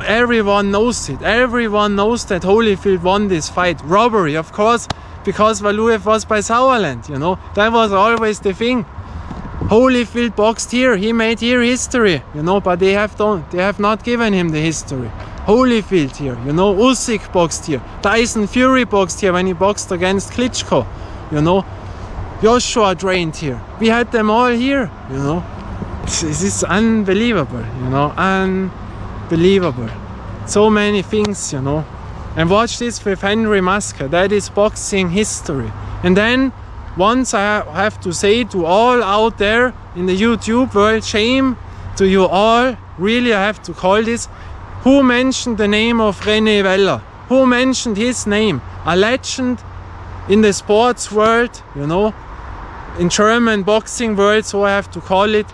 Everyone knows it. Everyone knows that Holyfield won this fight. Robbery, of course, because Valuev was by Sauerland, you know. That was always the thing. Holyfield boxed here. He made here history, you know, but they have not given him the history. Holyfield here, you know, Usyk boxed here. Tyson Fury boxed here when he boxed against Klitschko, you know. Joshua trained here. We had them all here, you know. This is unbelievable, you know, unbelievable. So many things, you know. And watch this with Henry Maske. That is boxing history. And then, once I have to say to all out there in the YouTube world, shame to you all. Really, I have to call this. Who mentioned the name of Rene Weller? Who mentioned his name? A legend in the sports world, you know, in German boxing world, so I have to call it.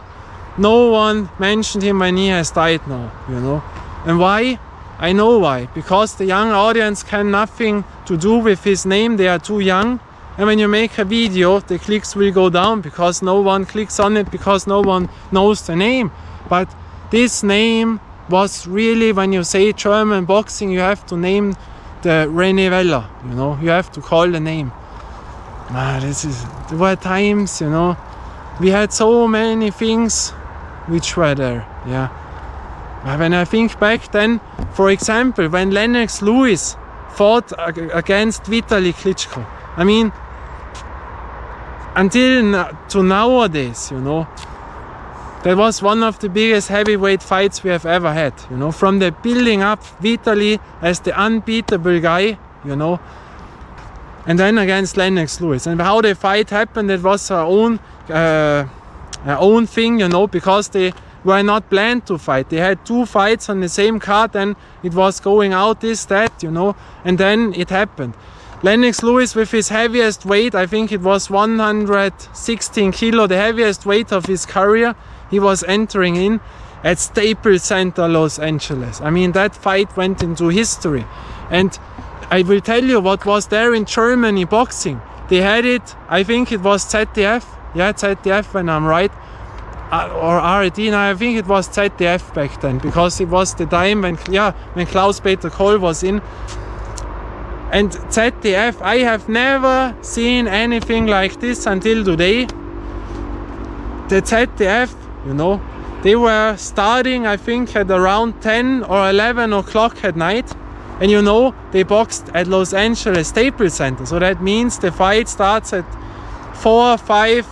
No one mentioned him when he has died now, you know. And why? I know why. Because the young audience can nothing to do with his name. They are too young. And when you make a video, the clicks will go down because no one clicks on it, because no one knows the name. But this name was really, when you say German boxing, you have to name the Rene Weller, you know, you have to call the name. There were times, you know, we had so many things which were there, yeah. When I think back then, for example, when Lennox Lewis fought against Vitali Klitschko, I mean, until to nowadays, you know, that was one of the biggest heavyweight fights we have ever had, you know, from the building up Vitali as the unbeatable guy, you know, and then against Lennox Lewis. And how the fight happened, it was our own thing, you know, because they were not planned to fight. They had two fights on the same card and it was going out this, that, you know, and then it happened. Lennox Lewis with his heaviest weight, I think it was 116 kilo, the heaviest weight of his career, he was entering in at Staples Center, Los Angeles. I mean, that fight went into history. And I will tell you what was there in Germany boxing. They had it, I think it was ZDF, yeah, ZDF when I'm right, or RAD, no, I think it was ZDF back then, because it was the time when Klaus-Peter Kohl was in. And ZDF, I have never seen anything like this until today. The ZDF, you know, they were starting, I think, at around 10 or 11 o'clock at night. And you know, they boxed at Los Angeles Staples Center. So that means the fight starts at 4 or 5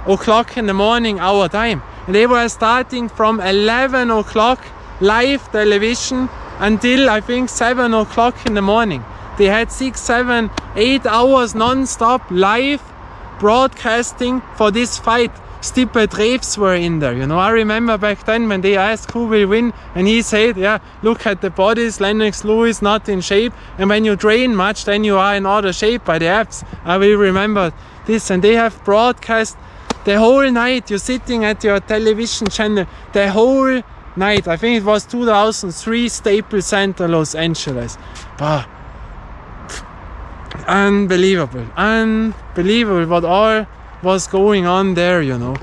o'clock in the morning, our time. And they were starting from 11 o'clock live television until, I think, 7 o'clock in the morning. They had 6, 7, 8 hours non-stop live broadcasting for this fight. Stipe Treves were in there, you know. I remember back then when they asked who will win, and he said, yeah, look at the bodies, Lennox Lewis not in shape, and when you train much, then you are in other shape by the abs. I will remember this, and they have broadcast the whole night. You're sitting at your television channel the whole night. I think it was 2003, Staples Center, Los Angeles. Unbelievable what all was going on there, you know.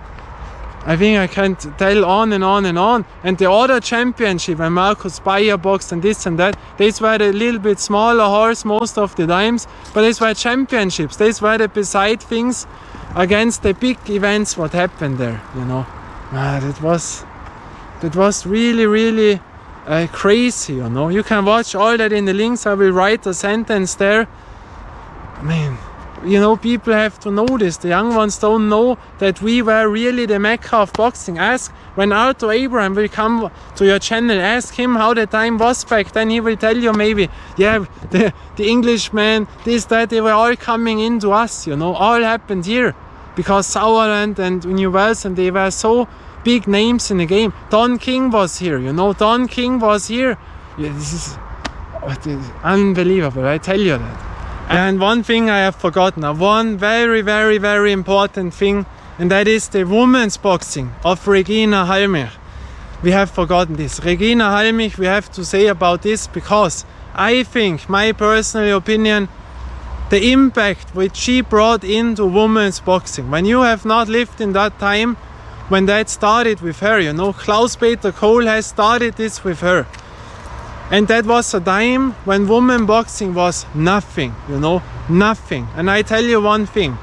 I think I can tell on and on and on. And the other championship, when Marcus Bayer boxed and this and that, these were the little bit smaller horse most of the times, but these were championships. These were the beside things against the big events what happened there, you know. That was really, really crazy, you know. You can watch all that in the links. I will write a sentence there. I mean, you know, people have to know this. The young ones don't know that we were really the mecca of boxing. Ask, when Arthur Abraham will come to your channel, ask him how the time was back then. He will tell you maybe, yeah, the Englishmen, this, that, they were all coming into us, you know, all happened here. Because Sauerland and New Wales, and they were so big names in the game. Don King was here, you know, Don King was here. Yeah, this is unbelievable, I tell you that. And one thing I have forgotten, one very, very, very important thing, and that is the women's boxing of Regina Halmich. We have forgotten this. Regina Halmich, we have to say about this, because I think, my personal opinion, the impact which she brought into women's boxing, when you have not lived in that time, when that started with her, you know, Klaus-Peter Kohl has started this with her. And that was a time when women boxing was nothing, you know, nothing. And I tell you one thing,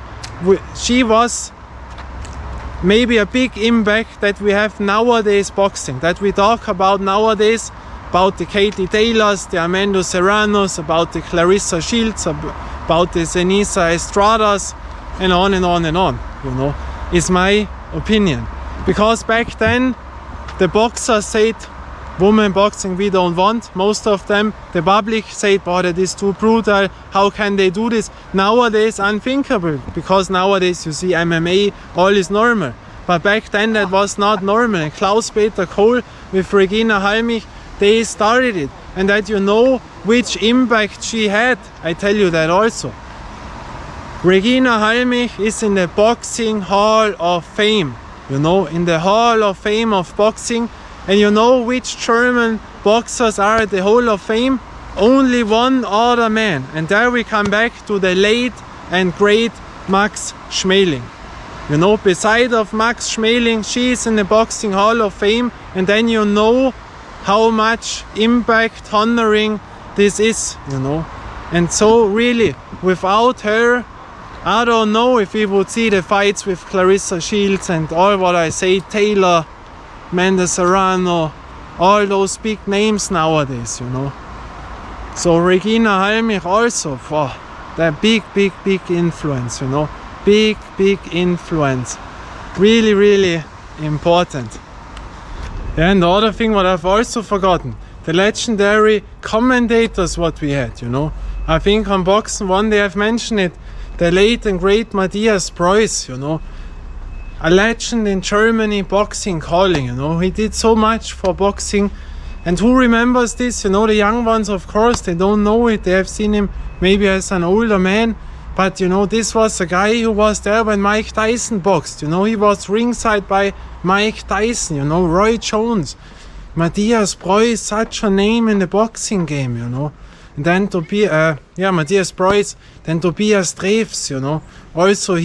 she was maybe a big impact that we have nowadays boxing, that we talk about nowadays, about the Katie Taylors, the Armando Serranos, about the Clarissa Shields, about the Zenisa Estradas, and on and on and on, you know, is my opinion. Because back then, the boxers said, women boxing we don't want. Most of them, the public said, "Boy, that is too brutal. How can they do this?" Nowadays, unthinkable, because nowadays you see MMA, all is normal. But back then that was not normal. And Klaus-Peter Kohl with Regina Halmich, they started it. And that you know which impact she had, I tell you that also. Regina Halmich is in the Boxing Hall of Fame. You know, in the Hall of Fame of boxing. And you know which German boxers are at the Hall of Fame? Only one other man. And there we come back to the late and great Max Schmeling. You know, beside of Max Schmeling, she is in the Boxing Hall of Fame. And then you know how much impact honoring this is, you know. And so really, without her, I don't know if we would see the fights with Clarissa Shields and all what I say, Taylor, Mendes Serrano, all those big names nowadays, you know. So Regina Halmich also, for that big influence, you know. Big influence. Really, really important. And the other thing what I've also forgotten, the legendary commentators what we had, you know. I think on Boxen 1 they have mentioned it, the late and great Matthias Preuss, you know. A legend in Germany boxing calling, you know. He did so much for boxing. And who remembers this? You know, the young ones, of course, they don't know it. They have seen him maybe as an older man. But, you know, this was a guy who was there when Mike Tyson boxed. You know, he was ringside by Mike Tyson, you know, Roy Jones. Matthias Preuss, such a name in the boxing game, you know. And then Matthias Preuss, then Tobias Dreves, you know. Also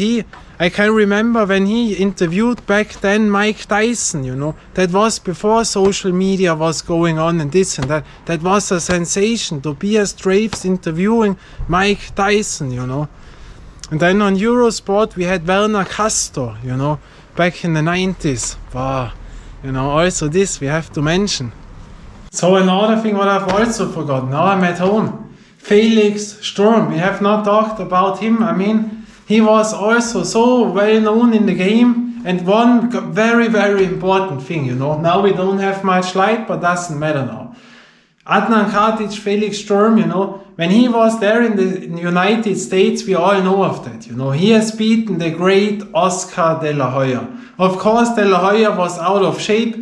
I can remember when he interviewed back then Mike Tyson, you know. That was before social media was going on and this and that. That was a sensation. Tobias Dreves interviewing Mike Tyson, you know. And then on Eurosport we had Werner Castor, you know, back in the 90s. Wow. You know, also this we have to mention. So another thing what I've also forgotten, now I'm at home. Felix Sturm, we have not talked about him. I mean, he was also so well known in the game. And one very, very important thing, you know. Now we don't have much light, but doesn't matter now. Adnan Katic, Felix Sturm, you know, when he was there in the United States, we all know of that, you know. He has beaten the great Oscar De La Hoya. Of course, De La Hoya was out of shape,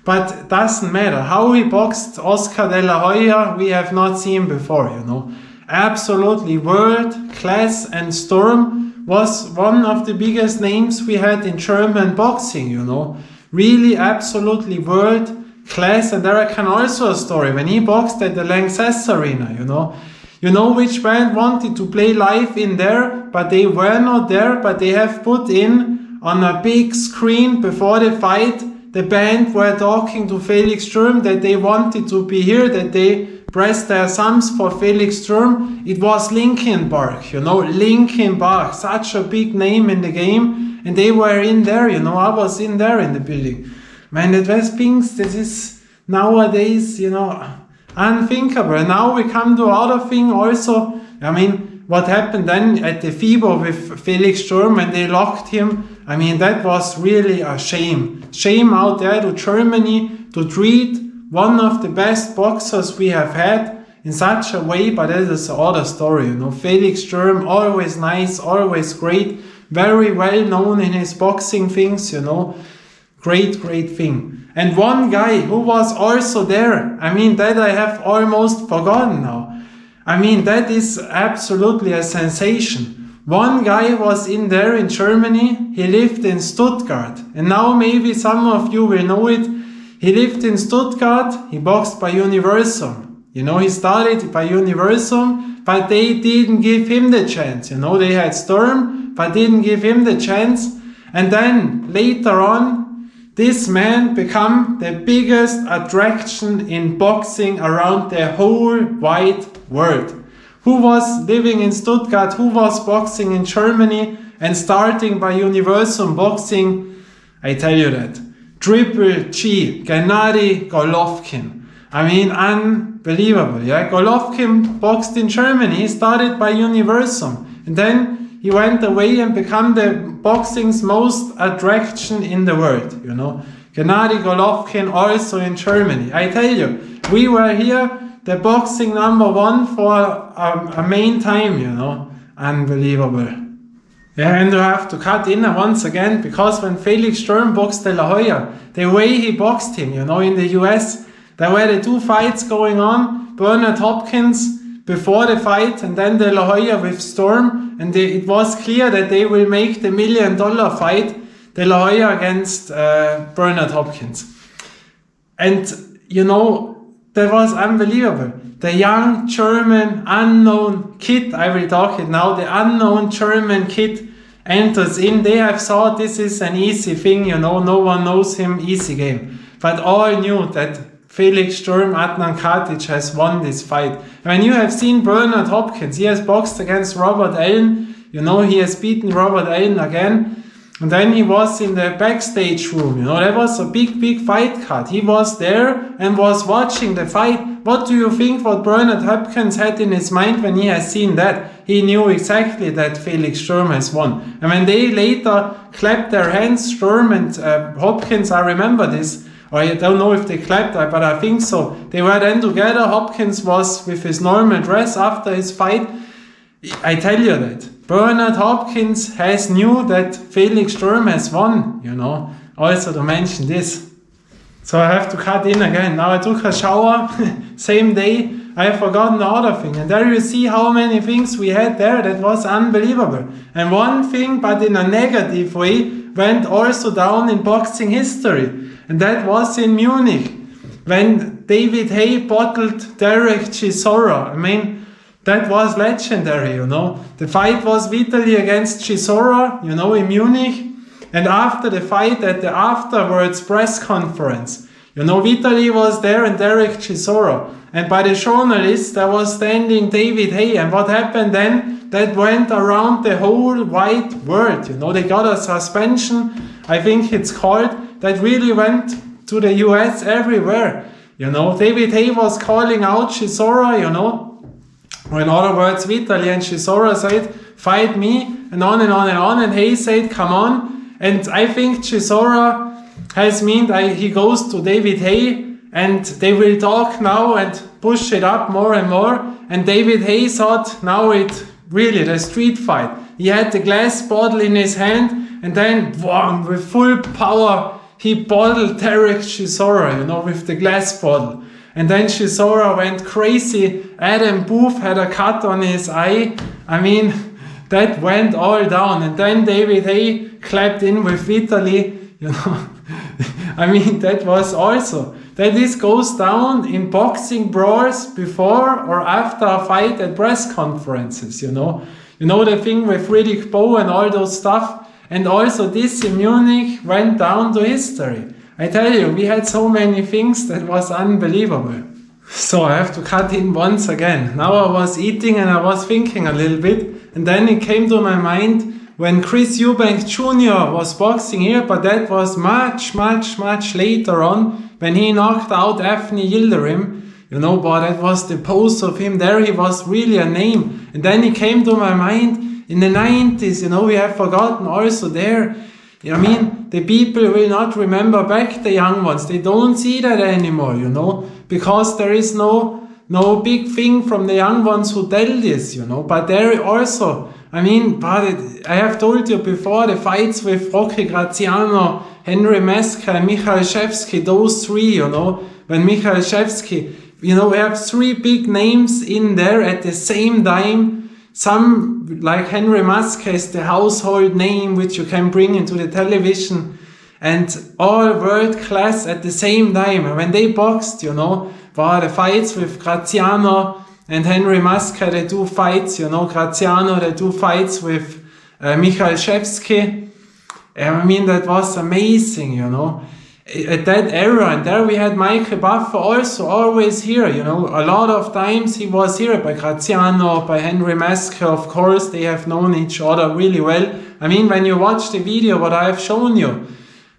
but doesn't matter. How he boxed Oscar De La Hoya, we have not seen before, you know. Absolutely world class, and Sturm was one of the biggest names we had in German boxing, you know. Really absolutely world class. And there I can also a story when he boxed at the Lanxess Arena, you know. You know which band wanted to play live in there, but they were not there, but they have put in on a big screen before the fight. The band were talking to Felix Sturm that they wanted to be here, that they pressed their thumbs for Felix Sturm. It was Linkin Park, you know, Linkin Park, such a big name in the game. And they were in there, you know, I was in there in the building. Man, that was things that is nowadays, you know, unthinkable. And now we come to other thing also. I mean, what happened then at the FIBO with Felix Sturm when they locked him, I mean, that was really a shame. Shame out there to Germany to treat one of the best boxers we have had in such a way, but that is another story, you know. Felix Sturm, always nice, always great, very well known in his boxing things, you know. Great thing. And one guy who was also there, I mean, that I have almost forgotten now. I mean, that is absolutely a sensation. One guy was in there in Germany, he lived in Stuttgart. And now maybe some of you will know it. He lived in Stuttgart, he boxed by Universum. You know, he started by Universum, but they didn't give him the chance. You know, they had Sturm, but didn't give him the chance. And then later on, this man became the biggest attraction in boxing around the whole wide world. Who was living in Stuttgart, who was boxing in Germany and starting by Universum boxing? I tell you that. Triple G, Gennady Golovkin. I mean, unbelievable, yeah? Golovkin boxed in Germany, he started by Universum. And then he went away and became the boxing's most attraction in the world, you know. Gennady Golovkin also in Germany. I tell you, we were here, the boxing #1 for a main time, you know. Unbelievable. Yeah, and you have to cut in once again, because when Felix Sturm boxed De La Hoya, the way he boxed him, you know, in the US, there were the two fights going on, Bernard Hopkins before the fight, and then De La Hoya with Sturm, and it was clear that they will make the $1 million fight, De La Hoya against Bernard Hopkins. And, you know, that was unbelievable. The young German unknown kid, I will talk it now, the unknown German kid enters in. They have thought this is an easy thing, you know, no one knows him, easy game. But all knew that Felix Sturm, Adnan Katic has won this fight. When you have seen Bernard Hopkins, he has boxed against Robert Allen, you know, he has beaten Robert Allen again. And then he was in the backstage room, you know, that was a big fight card. He was there and was watching the fight. What do you think what Bernard Hopkins had in his mind when he has seen that? He knew exactly that Felix Sturm has won. And when they later clapped their hands, Sturm and Hopkins, I remember this, or I don't know if they clapped, but I think so. They were then together, Hopkins was with his normal dress after his fight. I tell you that. Bernard Hopkins has knew that Felix Sturm has won, you know, also to mention this. So I have to cut in again. Now I took a shower, same day, I have forgotten the other thing. And there you see how many things we had there, that was unbelievable. And one thing, but in a negative way, went also down in boxing history. And that was in Munich, when David Haye bottled Derek Chisora. I mean, that was legendary, you know. The fight was Vitali against Chisora, you know, in Munich. And after the fight, at the afterwards press conference, you know, Vitali was there and Derek Chisora. And by the journalists, there was standing David Haye. And what happened then? That went around the whole wide world. You know, they got a suspension, I think it's called, that really went to the US everywhere. You know, David Haye was calling out Chisora, you know. Or in other words, Vitali and Chisora said, fight me, and on and on and on. And Haye said, come on. And I think Chisora has meant he goes to David Haye and they will talk now and push it up more and more. And David Haye thought, now it really the street fight. He had the glass bottle in his hand and then boom, with full power he bottled Derek Chisora, you know, with the glass bottle. And then Chisora went crazy. Adam Booth had a cut on his eye. I mean, that went all down. And then David Haye clapped in with Vitali. You know, I mean, that was also. That this goes down in boxing brawls before or after a fight at press conferences, you know. You know the thing with Riddick Bowe and all those stuff. And also this in Munich went down to history. I tell you, we had so many things that was unbelievable. So I have to cut in once again. Now I was eating and I was thinking a little bit. And then it came to my mind when Chris Eubank Jr. was boxing here, but that was much later on when he knocked out Anthony Yildirim. You know, but that was the pose of him there. He was really a name. And then it came to my mind, in the 90s, you know, we have forgotten also there, I mean, the people will not remember back the young ones. They don't see that anymore, you know, because there is no big thing from the young ones who tell this, you know. But there also, I mean, I have told you before, the fights with Rocky Graciano, Henry Maske, and Michael Szewski, those three, you know, when Michael Szewski, you know, we have three big names in there at the same time. Some, like Henry Maske, is the household name which you can bring into the television, and all world class at the same time. And when they boxed, you know, the fights with Graciano and Henry Maske, they do fights, you know, Graciano, they do fights with Michael Szewski. I mean, that was amazing, you know. At that era, and there we had Michael Buffer also always here, you know, a lot of times he was here by Graciano, by Henry Maske, of course, they have known each other really well. I mean, when you watch the video, what I have shown you,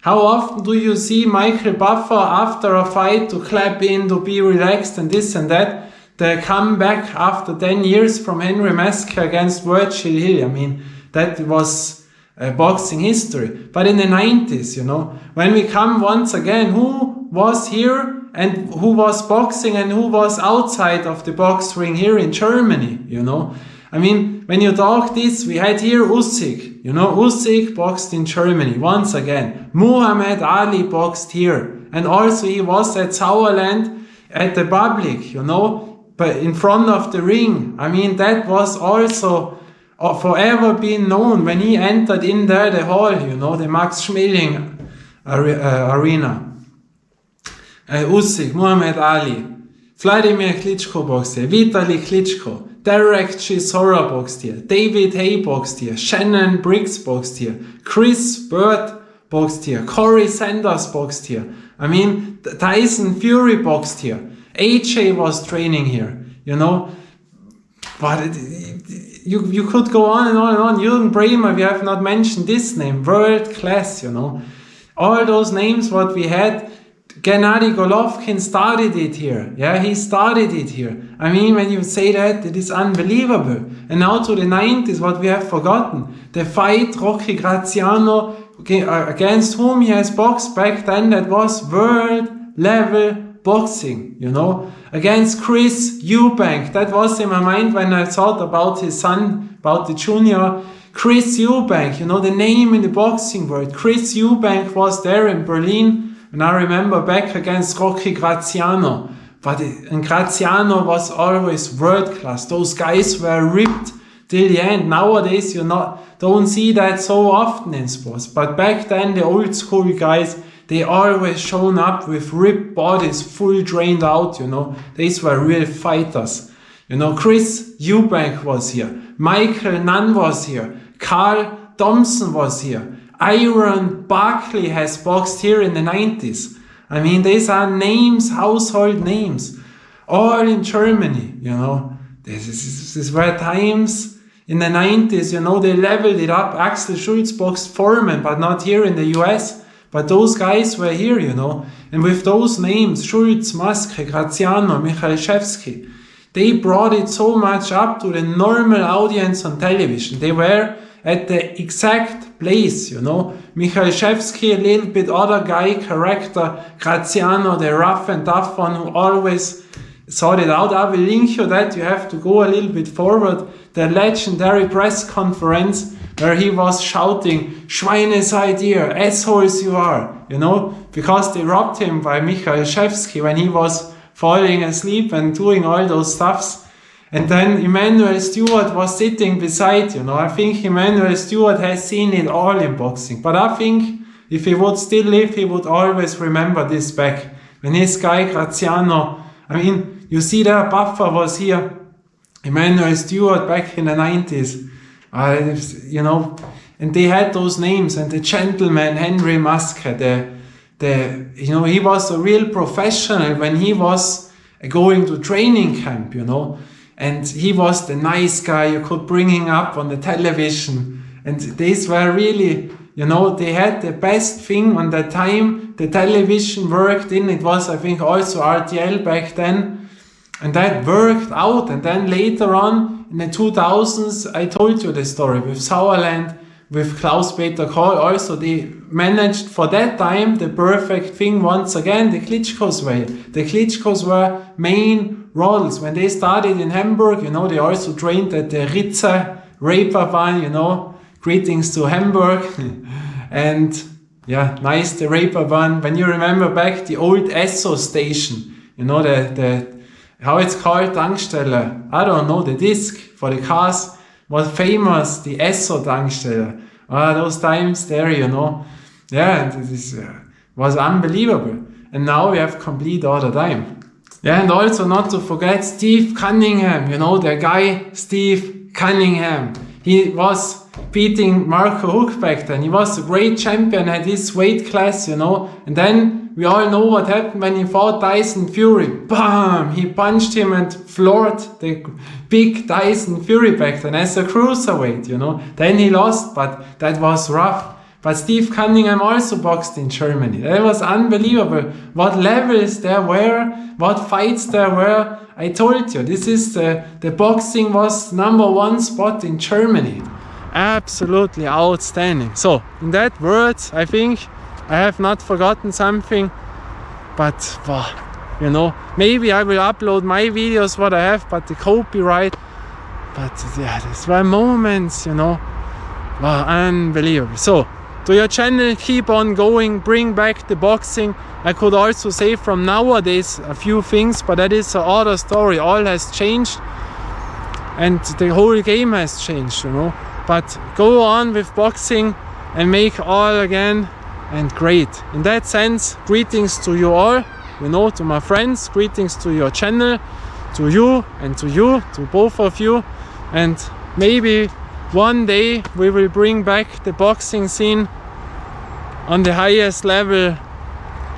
how often do you see Michael Buffer after a fight to clap in, to be relaxed and this and that, the comeback after 10 years from Henry Maske against Virgil Hill? I mean, that was boxing history. But in the 90s, you know, when we come once again, who was here and who was boxing and who was outside of the box ring here in Germany, you know? I mean, when you talk this, we had here Usyk, you know, Usyk boxed in Germany once again. Muhammad Ali boxed here, and also he was at Sauerland at the public, you know, but in front of the ring. I mean, that was also forever been known when he entered in there, the hall, you know, the Max Schmeling arena. Usyk, Muhammad Ali, Vladimir Klitschko boxed here, Vitali Klitschko, Derek Chisora boxed here, David Haye boxed here, Shannon Briggs boxed here, Chris Bird boxed here, Corey Sanders boxed here. I mean, Tyson Fury boxed here, AJ was training here, you know. But you could go on and on and on. Jürgen Bremer, we have not mentioned this name, world class, you know. All those names what we had, Gennady Golovkin started it here. Yeah, he started it here. I mean, when you say that, it is unbelievable. And now to the 90s, what we have forgotten. The fight, Rocky Graciano, against whom he has boxed back then, that was world level boxing, you know. Against Chris Eubank, that was in my mind when I thought about his son, about the junior. Chris Eubank, you know, the name in the boxing world. Chris Eubank was there in Berlin, and I remember back against Rocky Graciano. And Graciano was always world class. Those guys were ripped till the end. Nowadays you don't see that so often in sports. But back then the old school guys, they always shown up with ripped bodies, full drained out, you know. These were real fighters. You know, Chris Eubank was here. Michael Nunn was here. Carl Thompson was here. Iron Barkley has boxed here in the 90s. I mean, these are names, household names. All in Germany, you know. This were times in the 90s, you know, they leveled it up. Axel Schulz boxed Foreman, but not here in the US. But those guys were here, you know, and with those names, Schulz, Maske, Graciano, Michael Szewski, they brought it so much up to the normal audience on television. They were at the exact place, you know. Michael Szewski, a little bit other guy, character. Graciano, the rough and tough one who always sorted out. I will link you that, you have to go a little bit forward. The legendary press conference where he was shouting, Schweine seid ihr, assholes you are, you know, because they robbed him by Michael Szewski when he was falling asleep and doing all those stuffs. And then Emanuel Steward was sitting beside, you know. I think Emanuel Steward has seen it all in boxing. But I think if he would still live, he would always remember this back. When his guy Graciano, I mean, you see there, Buffer was here, Emanuel Steward back in the 90s. You know, and they had those names, and the gentleman Henry Maske, you know, he was a real professional when he was going to training camp, you know, and he was the nice guy. You could bring him up on the television, and these were really, you know, they had the best thing on that time. The television worked in, it was, I think, also RTL back then, and that worked out. And then later on, in the 2000s, I told you the story with Sauerland, with Klaus-Peter Kohl. Also, they managed for that time the perfect thing once again, the Klitschko's way. The Klitschko's were main roles. When they started in Hamburg, you know, they also trained at the Ritze Reeperbahn, you know, greetings to Hamburg. And yeah, nice, the Reeperbahn. When you remember back the old Esso station, you know, the how it's called, Tankstelle, I don't know, the disc for the cars was famous, the Esso Tankstelle. Those times there, you know, yeah, and this was unbelievable. And now we have complete all the time. Yeah, and also not to forget Steve Cunningham, you know, the guy Steve Cunningham. He was beating Marco Huck back then. He was a great champion at his weight class, you know. And then we all know what happened when he fought Tyson Fury. Bam! He punched him and floored the big Tyson Fury back then as a cruiserweight, you know. Then he lost, but that was rough. But Steve Cunningham also boxed in Germany. That was unbelievable. What levels there were, what fights there were. I told you, this is the boxing was #1 spot in Germany. Absolutely outstanding. So, in that words, I think I have not forgotten something, but wow, you know, maybe I will upload my videos what I have, but the copyright, but yeah, these were moments, you know, wow, unbelievable. So, to your channel, keep on going, bring back the boxing. I could also say from nowadays a few things, but that is another story. All has changed and the whole game has changed, you know. But go on with boxing and make all again and great. In that sense, greetings to you all, you know, to my friends, greetings to your channel, to you, to both of you. And maybe one day we will bring back the boxing scene on the highest level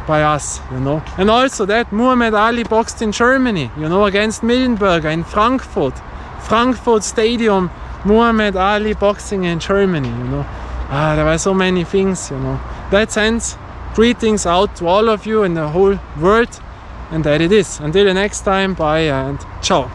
by us, you know. And also that Muhammad Ali boxed in Germany, you know, against Millenberger in Frankfurt Stadium. Muhammad Ali boxing in Germany, you know. There were so many things, you know. That sense, greetings out to all of you in the whole world, and that it is. Until the next time, bye and ciao.